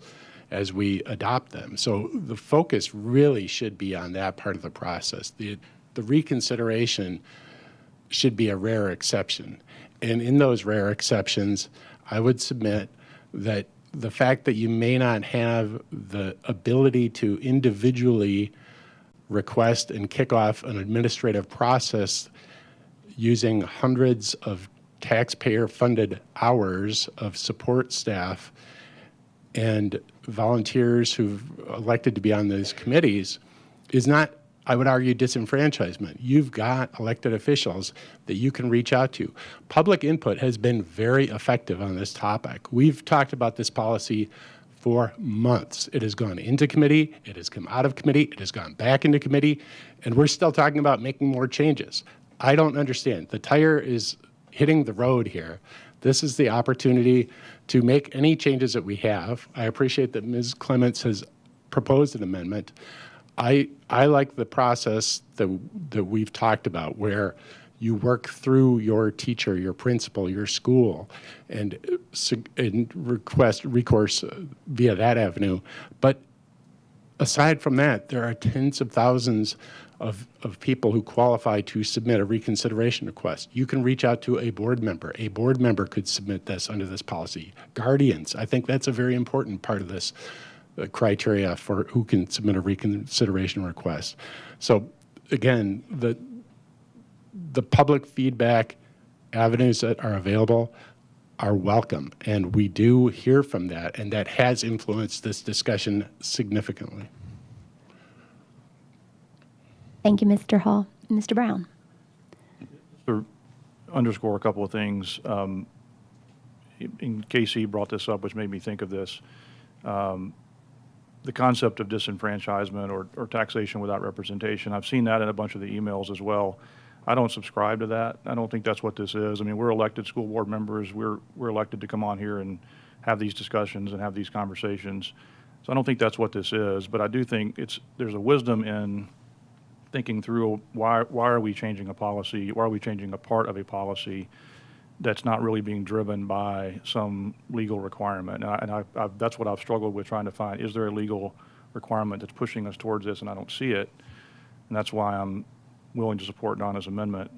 as we adopt them. So the focus really should be on that part of the process. The reconsideration should be a rare exception. And in those rare exceptions, I would submit that the fact that you may not have the ability to individually request and kick off an administrative process using hundreds of taxpayer-funded hours of support staff and volunteers who've elected to be on these committees is not, I would argue, disenfranchisement. You've got elected officials that you can reach out to. Public input has been very effective on this topic. We've talked about this policy for months. It has gone into committee, it has come out of committee, it has gone back into committee, and we're still talking about making more changes. I don't understand. The tire is hitting the road here. This is the opportunity to make any changes that we have. I appreciate that Ms. Clements has proposed an amendment. I like the process that we've talked about, where you work through your teacher, your principal, your school, and request recourse via that avenue. But aside from that, there are tens of thousands of people who qualify to submit a reconsideration request. You can reach out to a board member. A board member could submit this under this policy. Guardians, I think that's a very important part of this criteria for who can submit a reconsideration request. So again, the public feedback avenues that are available are welcome, and we do hear from that, and that has influenced this discussion significantly. Thank you, Mr. Hall. Mr. Brown. To underscore a couple of things, in Casey brought this up, which made me think of this. The concept of disenfranchisement or taxation without representation, I've seen that in a bunch of the emails as well. I don't subscribe to that. I don't think that's what this is. I mean, we're elected school board members. We're elected to come on here and have these discussions and have these conversations. So I don't think that's what this is. But I do think there's a wisdom in thinking through why are we changing a policy? Why are we changing a part of a policy that's not really being driven by some legal requirement? And that's what I've struggled with trying to find. Is there a legal requirement that's pushing us towards this? And I don't see it. And that's why I'm willing to support Donna's amendment.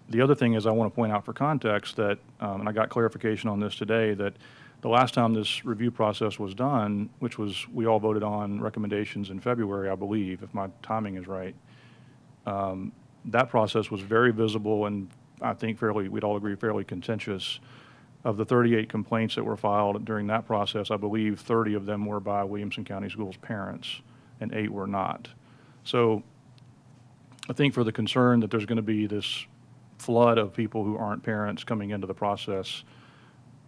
The other thing is I want to point out for context that, and I got clarification on this today, that the last time this review process was done, which was we all voted on recommendations in February, I believe, if my timing is right, that process was very visible and I think we'd all agree, fairly contentious. Of the 38 complaints that were filed during that process, I believe 30 of them were by Williamson County Schools parents and 8 were not. So I think for the concern that there's going to be this flood of people who aren't parents coming into the process,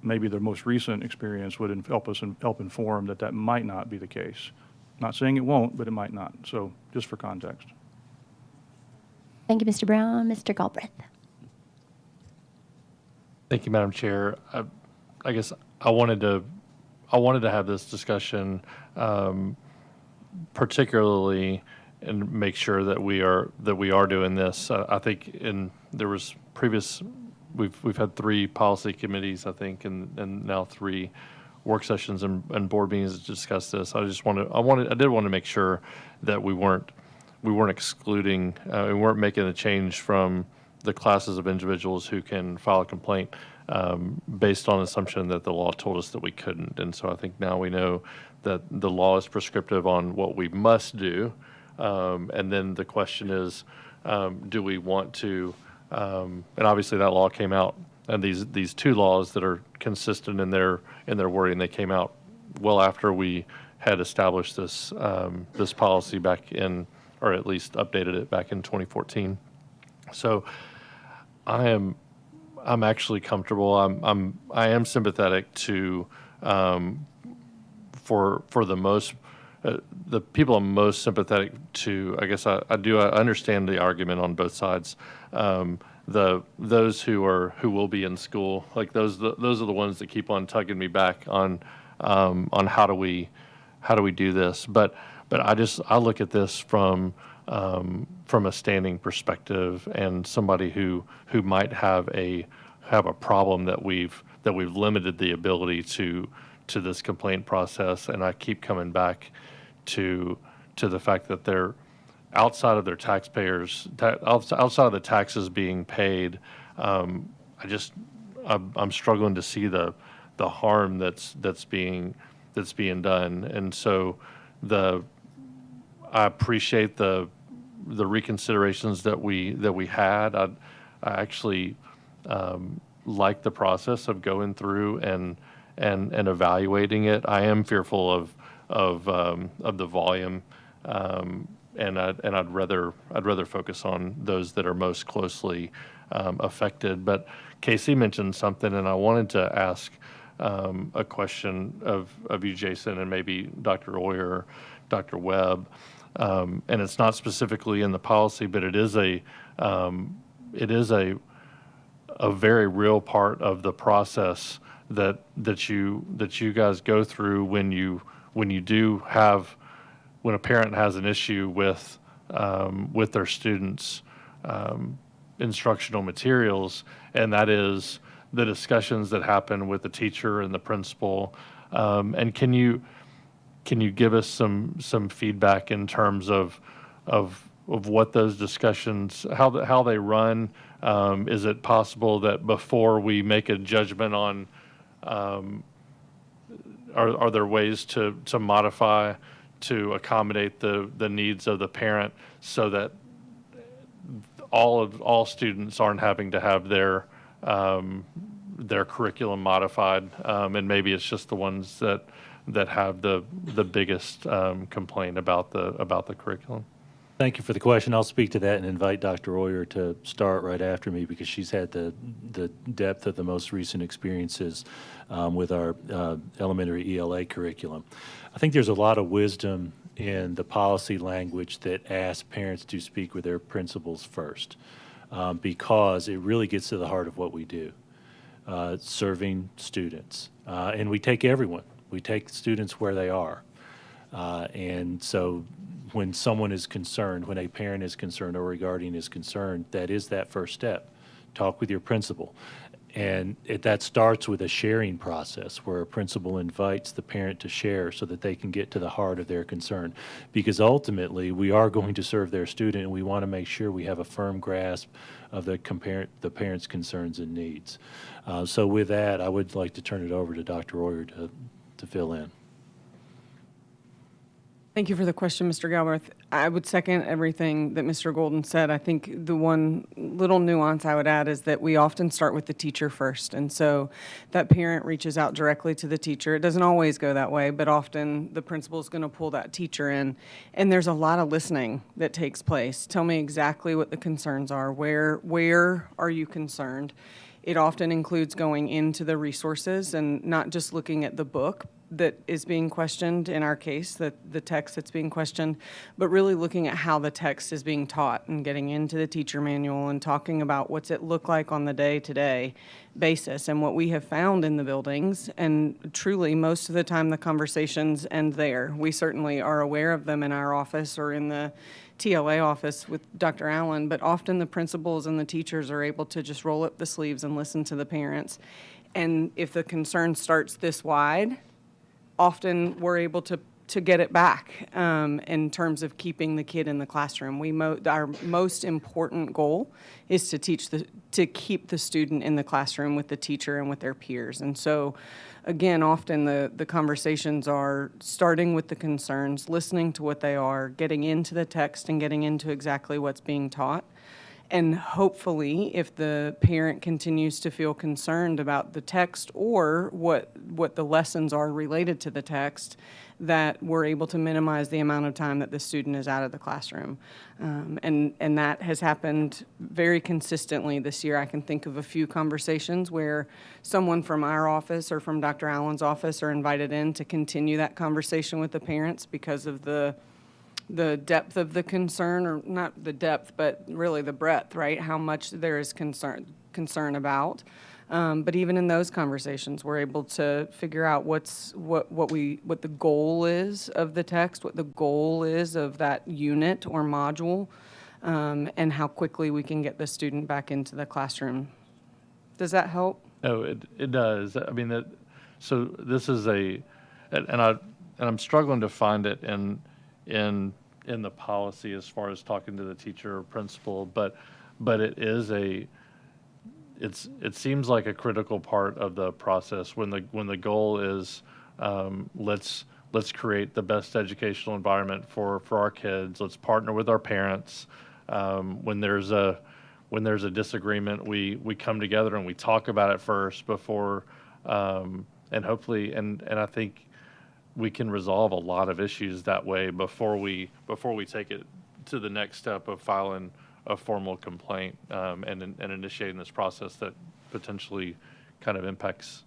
maybe the most recent experience would help inform that might not be the case. Not saying it won't, but it might not. So just for context. Thank you, Mr. Brown. Mr. Galbraith. Thank you, Madam Chair. I guess I wanted to have this discussion, particularly and make sure that we are doing this. I think there was previous. We've had 3 policy committees, I think, and now 3 work sessions and board meetings to discuss this. I did want to make sure that we weren't excluding, we weren't making a change from the classes of individuals who can file a complaint based on assumption that the law told us that we couldn't. And so I think now we know that the law is prescriptive on what we must do. And then the question is, do we want to, and obviously that law came out, and these 2 laws that are consistent in their wording, they came out well after we had established this policy back in, or at least updated it back in 2014. So I'm actually comfortable. I am sympathetic to for the most the people I'm most sympathetic to, I guess I understand the argument on both sides. Those who will be in school, like those are the ones that keep on tugging me back on how do we do this. But I look at this from a standing perspective, and somebody who might have a problem that we've limited the ability to this complaint process. And I keep coming back to the fact that they're outside of their taxpayers, outside of the taxes being paid. I'm struggling to see the harm that's being done. And so I appreciate the reconsiderations that we had. I actually like the process of going through and evaluating it. I am fearful of the volume, and I'd rather focus on those that are most closely affected. But Casey mentioned something, and I wanted to ask a question of you, Jason, and maybe Dr. Oyer or Dr. Webb. And it's not specifically in the policy, but it is a very real part of the process that you guys go through when a parent has an issue with their students' instructional materials, and that is the discussions that happen with the teacher and the principal. And can you give us some feedback in terms of what those discussions, how they run? Is it possible that before we make a judgment on, are there ways to modify to accommodate the needs of the parent, so that all students aren't having to have their curriculum modified, and maybe it's just the ones that have the biggest complaint about the curriculum? Thank you for the question. I'll speak to that and invite Dr. Oyer to start right after me, because she's had the depth of the most recent experiences with our elementary ELA curriculum. I think there's a lot of wisdom in the policy language that asks parents to speak with their principals first, because it really gets to the heart of what we do, serving students. And we take everyone. We take students where they are. And so when someone is concerned, when a parent is concerned or a guardian is concerned, that is that first step. Talk with your principal. And that starts with a sharing process where a principal invites the parent to share so that they can get to the heart of their concern. Because ultimately, we are going to serve their student, and we want to make sure we have a firm grasp of the parent's concerns and needs. So with that, I would like to turn it over to Dr. Oyer to fill in. Thank you for the question, Mr. Galbraith. I would second everything that Mr. Golden said. I think the one little nuance I would add is that we often start with the teacher first. And so that parent reaches out directly to the teacher. It doesn't always go that way, but often the principal is going to pull that teacher in. And there's a lot of listening that takes place. Tell me exactly what the concerns are. Where are you concerned? It often includes going into the resources and not just looking at the book that is being questioned, in our case, the text that's being questioned, but really looking at how the text is being taught and getting into the teacher manual and talking about what's it look like on the day-to-day basis. And what we have found in the buildings, and truly most of the time the conversations end there. We certainly are aware of them in our office or in the TLA office with Dr. Allen, but often the principals and the teachers are able to just roll up the sleeves and listen to the parents. And if the concern starts this wide, often we're able to get it back in terms of keeping the kid in the classroom. Our most important goal is to keep the student in the classroom with the teacher and with their peers. And so, again, often the conversations are starting with the concerns, listening to what they are, getting into the text and getting into exactly what's being taught, And hopefully, if the parent continues to feel concerned about the text or what the lessons are related to the text, that we're able to minimize the amount of time that the student is out of the classroom. And that has happened very consistently this year. I can think of a few conversations where someone from our office or from Dr. Allen's office are invited in to continue that conversation with the parents because of the depth of the concern, or not the depth, but really the breadth, right? How much there is concern about. But even in those conversations, we're able to figure out what the goal is of the text, what the goal is of that unit or module, and how quickly we can get the student back into the classroom. Does that help? No, it does. I mean, so this is and I'm struggling to find it in the policy as far as talking to the teacher or principal, but it is it seems like a critical part of the process when the goal is let's create the best educational environment for our kids. Let's partner with our parents. When there's a disagreement, we come together and we talk about it first before, and hopefully, and I think we can resolve a lot of issues that way before we take it to the next step of filing a formal complaint and initiating this process that potentially kind of impacts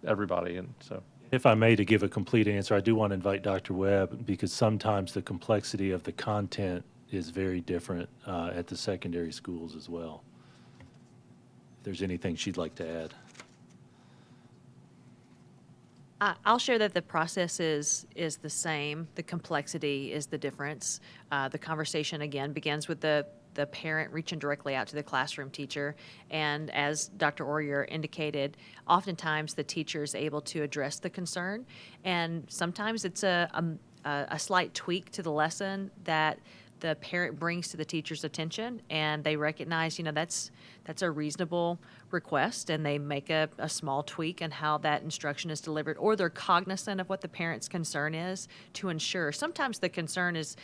everybody. And so, if I may, to give a complete answer, I do want to invite Dr. Webb, because sometimes the complexity of the content is very different at the secondary schools as well. If there's anything she'd like to add. I'll share that the process is the same. The complexity is the difference. The conversation, again, begins with the parent reaching directly out to the classroom teacher. And as Dr. Orier indicated, oftentimes the teacher is able to address the concern. And sometimes it's a slight tweak to the lesson that the parent brings to the teacher's attention, and they recognize, that's a reasonable request, and they make a small tweak in how that instruction is delivered, or they're cognizant of what the parent's concern is to ensure. Sometimes the concern is,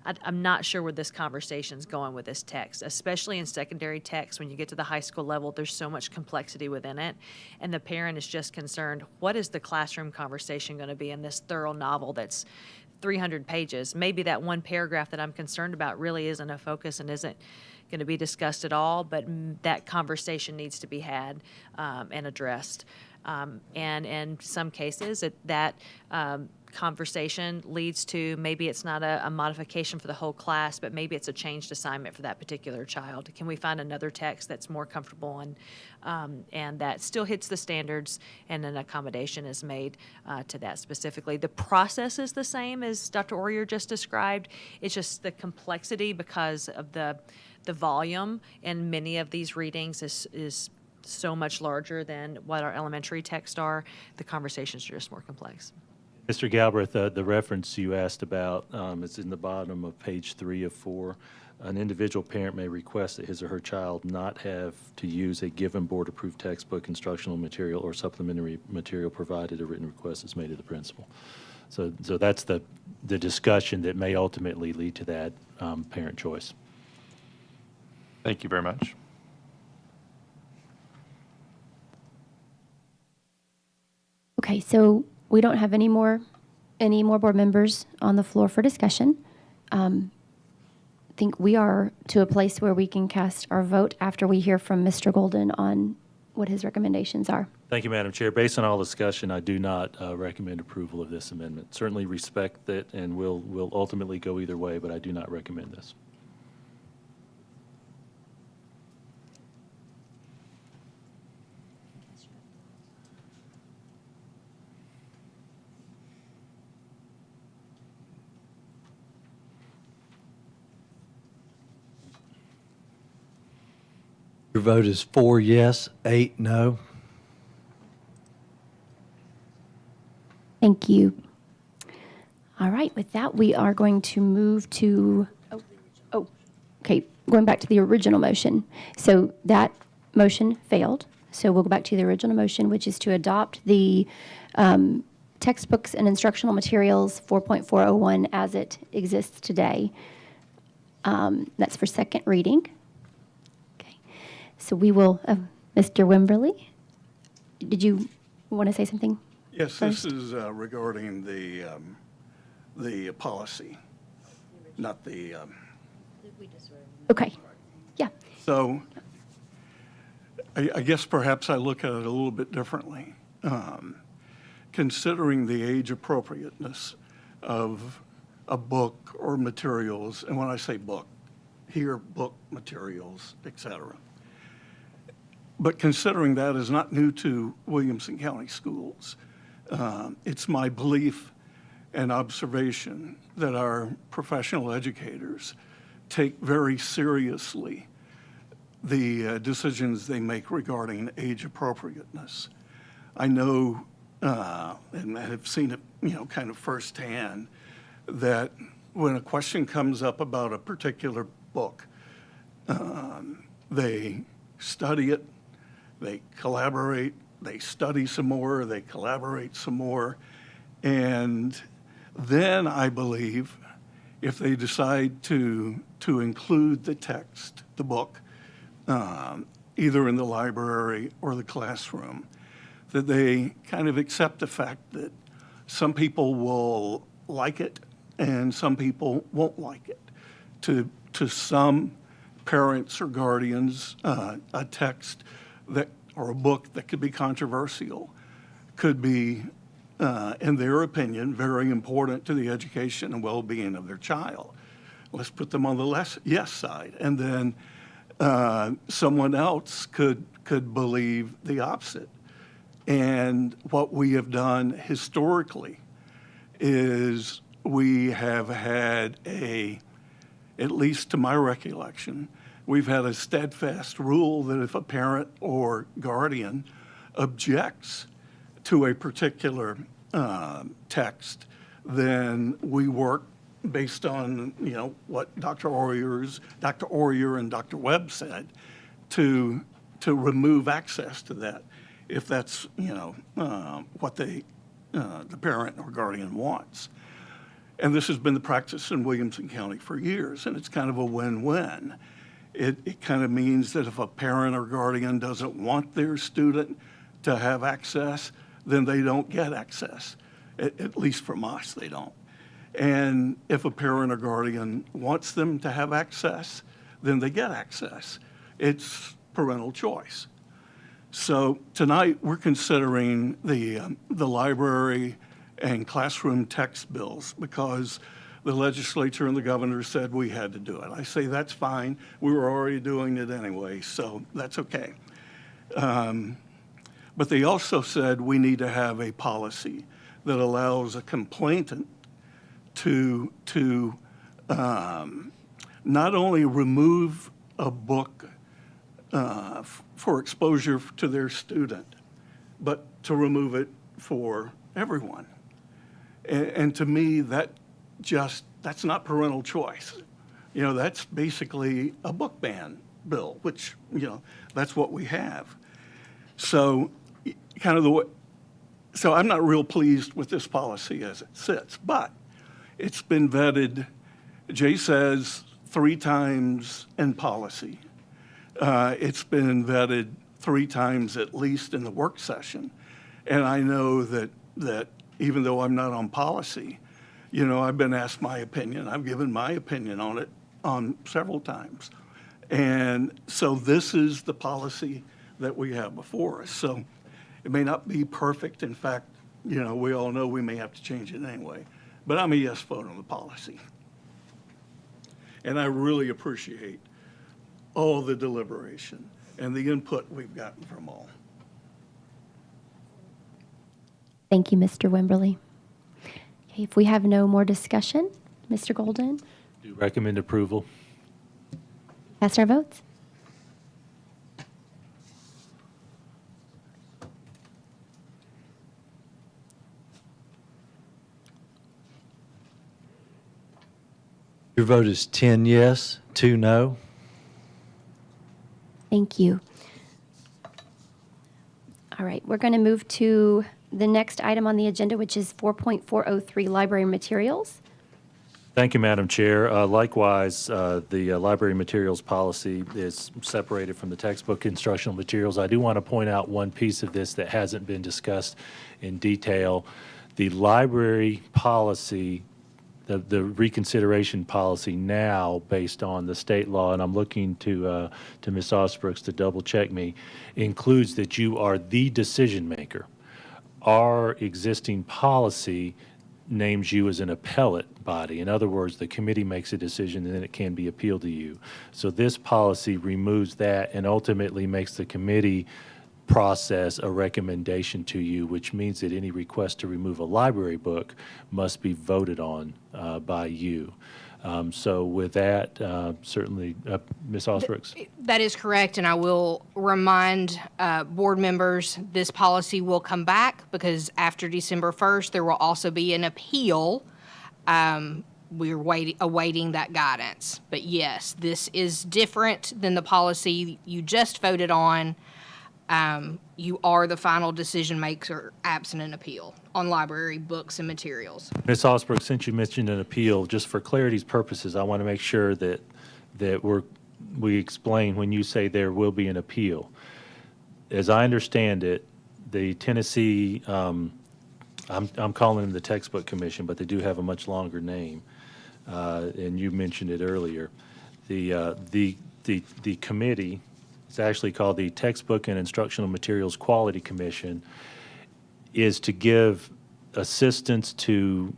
I'm not sure where this conversation's going with this text, especially in secondary text. When you get to the high school level, there's so much complexity within it, and the parent is just concerned, what is the classroom conversation going to be in this thorough novel that's 300 pages? Maybe that one paragraph that I'm concerned about really isn't a focus and isn't going to be discussed at all, but that conversation needs to be had and addressed. And in some cases, that conversation leads to, maybe it's not a modification for the whole class, but maybe it's a changed assignment for that particular child. Can we find another text that's more comfortable and that still hits the standards, and an accommodation is made to that specifically? The process is the same as Dr. Orier just described. It's just the complexity, because of the volume in many of these readings is so much larger than what our elementary texts are. The conversations are just more complex. Mr. Galbraith, the reference you asked about is in the bottom of page 3 of 4. An individual parent may request that his or her child not have to use a given board-approved textbook, instructional material, or supplementary material, provided a written request is made to the principal. So that's the discussion that may ultimately lead to that parent choice. thank you very much. Okay, so we don't have any more board members on the floor for discussion. I think we are to a place where we can cast our vote after we hear from Mr. Golden on what his recommendations are. Thank you, Madam Chair. Based on all discussion, I do not recommend approval of this amendment. Certainly respect that, and we'll ultimately go either way, but I do not recommend this. Your vote is 4 yes, 8 no. Thank you. All right, with that, we are going to move to, okay, going back to the original motion. So that motion failed. So we'll go back to the original motion, which is to adopt the textbooks and instructional materials 4.401 as it exists today. That's for second reading. So we will, Mr. Wimberly, did you want to say something? Yes, first? this is regarding the policy, not the, Okay, yeah. so I guess perhaps I look at it a little bit differently. Considering the age appropriateness of a book or materials, and when I say book, here, book, materials, etc. But considering that is not new to Williamson County Schools, it's my belief and observation that our professional educators take very seriously the decisions they make regarding age appropriateness. I know, and I have seen it, kind of firsthand, that when a question comes up about a particular book, they study it, they collaborate, they study some more, they collaborate some more, and then I believe if they decide to include the text, the book, either in the library or the classroom, that they kind of accept the fact that some people will like it and some people won't like it. To some parents or guardians, a text that or a book that could be controversial could be, in their opinion, very important to the education and well-being of their child. Let's put them on the yes side. And then someone else could believe the opposite. And what we have done historically is we have had at least to my recollection, we've had a steadfast rule that if a parent or guardian objects to a particular text, then we work based on what Dr. Orier and Dr. Webb said to remove access to that if that's what the parent or guardian wants. And this has been the practice in Williamson County for years, and it's kind of a win-win. It kind of means that if a parent or guardian doesn't want their student to have access, then they don't get access. At least from us, they don't. And if a parent or guardian wants them to have access, then they get access. It's parental choice. So tonight, we're considering the library and classroom text bills because the legislature and the governor said we had to do it. I say that's fine. We were already doing it anyway, so that's okay. But they also said we need to have a policy that allows a complainant to not only remove a book for exposure to their student, but to remove it for everyone. And to me, that's not parental choice. That's basically a book ban bill, which, that's what we have. So so I'm not real pleased with this policy as it sits, but it's been vetted, Jay says, 3 times in policy. It's been vetted 3 times at least in the work session. And I know that even though I'm not on policy, I've been asked my opinion. I've given my opinion on it several times. And so this is the policy that we have before us. So it may not be perfect. In fact, we all know we may have to change it anyway. But I'm a yes vote on the policy. And I really appreciate all the deliberation and the input we've gotten from all. Thank you, Mr. Wimberly. Okay, if we have no more discussion, Mr. Golden, Do recommend approval. cast our votes. Your vote is 10 yes, 2 no. Thank you. All right, we're going to move to the next item on the agenda, which is 4.403 library materials. Thank you, Madam Chair. Likewise, the library materials policy is separated from the textbook instructional materials. I do want to point out one piece of this that hasn't been discussed in detail. The library policy, the reconsideration policy now, based on the state law, and I'm looking to Ms. Osbrooks to double check me, includes that you are the decision maker. Our existing policy names you as an appellate body. In other words, the committee makes a decision and then it can be appealed to you. So this policy removes that and ultimately makes the committee process a recommendation to you, which means that any request to remove a library book must be voted on by you. So with that, certainly, Ms. Osbrooks. That is correct, and I will remind board members, this policy will come back because after December 1st, there will also be an appeal. We're awaiting that guidance. But yes, this is different than the policy you just voted on. You are the final decision maker absent an appeal on library books and materials. Ms. Osbrooks, since you mentioned an appeal, just for clarity's purposes, I want to make sure that we explain when you say there will be an appeal. As I understand it, the Tennessee, I'm calling them the Textbook Commission, but they do have a much longer name, and you mentioned it earlier. The committee, it's actually called the Textbook and Instructional Materials Quality Commission, is to give assistance to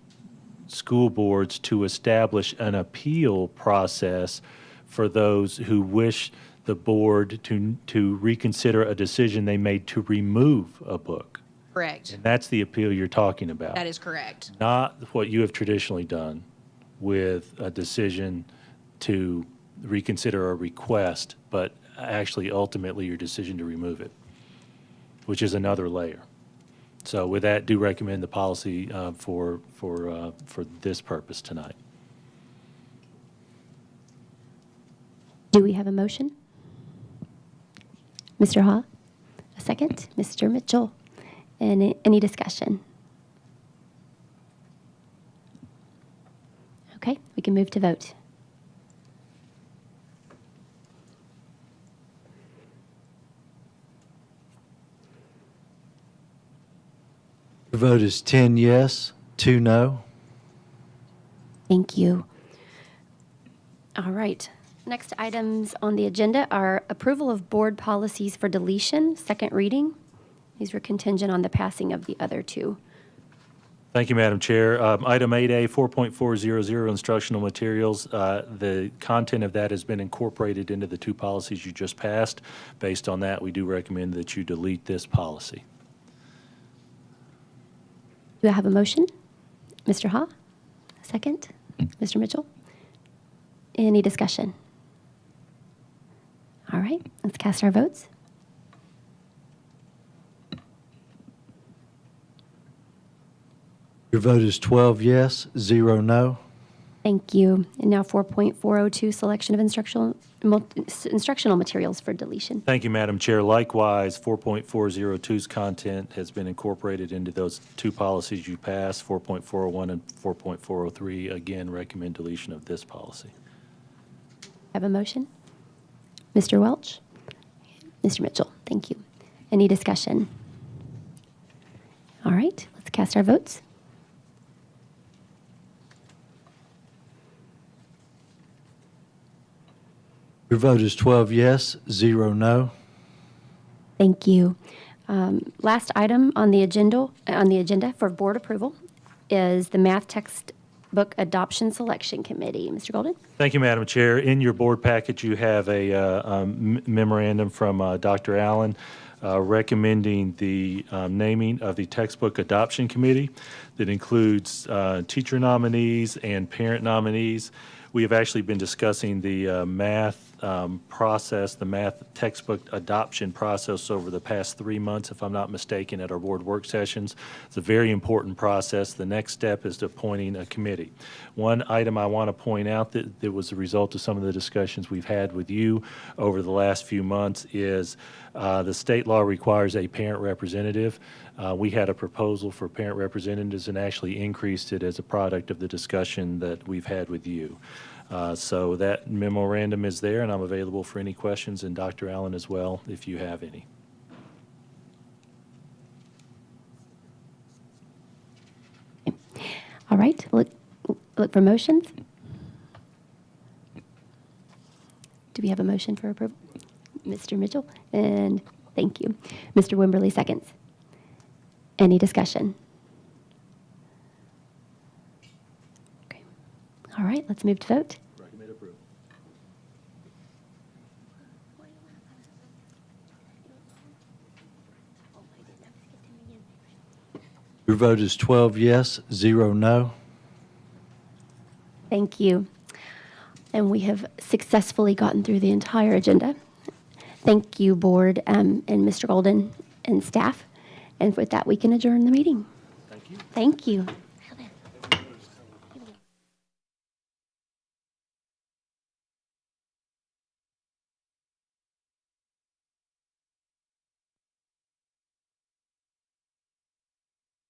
school boards to establish an appeal process for those who wish the board to reconsider a decision they made to remove a book. Correct. And that's the appeal you're talking about. That is correct. Not what you have traditionally done with a decision to reconsider a request, but actually ultimately your decision to remove it, which is another layer. So with that, do recommend the policy for this purpose tonight. Do we have a motion? Mr. Ha? A second? Mr. Mitchell? Any discussion? Okay, we can move to vote. Your vote is 10 yes, 2 no. Thank you. All right. Next items on the agenda are approval of board policies for deletion, second reading. These were contingent on the passing of the other two. Thank you, Madam Chair. Item 8A, 4.400 instructional materials. The content of that has been incorporated into the two policies you just passed. Based on that, we do recommend that you delete this policy. Do I have a motion? Mr. Ha? Second? Mr. Mitchell? Any discussion? All right, let's cast our votes. Your vote is 12 yes, 0 no. Thank you. And now 4.402, selection of instructional materials for deletion. Thank you, Madam Chair. Likewise, 4.402's content has been incorporated into those two policies you passed, 4.401 and 4.403. Again, recommend deletion of this policy. Have a motion? Mr. Welch? Mr. Mitchell, thank you. Any discussion? All right, let's cast our votes. Your vote is 12 yes, 0 no. Thank you. Last item on the agenda for board approval is the Math Textbook Adoption Selection Committee. Mr. Golden? Thank you, Madam Chair. In your board packet, you have a memorandum from Dr. Allen recommending the naming of the Textbook Adoption Committee that includes teacher nominees and parent nominees. We have actually been discussing the math process, the math textbook adoption process over the past 3 months, if I'm not mistaken, at our board work sessions. It's a very important process. The next step is appointing a committee. One item I want to point out that was a result of some of the discussions we've had with you over the last few months is the state law requires a parent representative. We had a proposal for parent representatives and actually increased it as a product of the discussion that we've had with you. So that memorandum is there, and I'm available for any questions, and Dr. Allen as well, if you have any. All right, look for motions. Do we have a motion for approval? Mr. Mitchell, and thank you. Mr. Wimberly seconds. Any discussion? Okay. All right, let's move to vote. Recommend approval. Your vote is 12 yes, 0 no. Thank you. And we have successfully gotten through the entire agenda. Thank you, board, and Mr. Golden and staff. And with that, we can adjourn the meeting. Thank you. Thank you.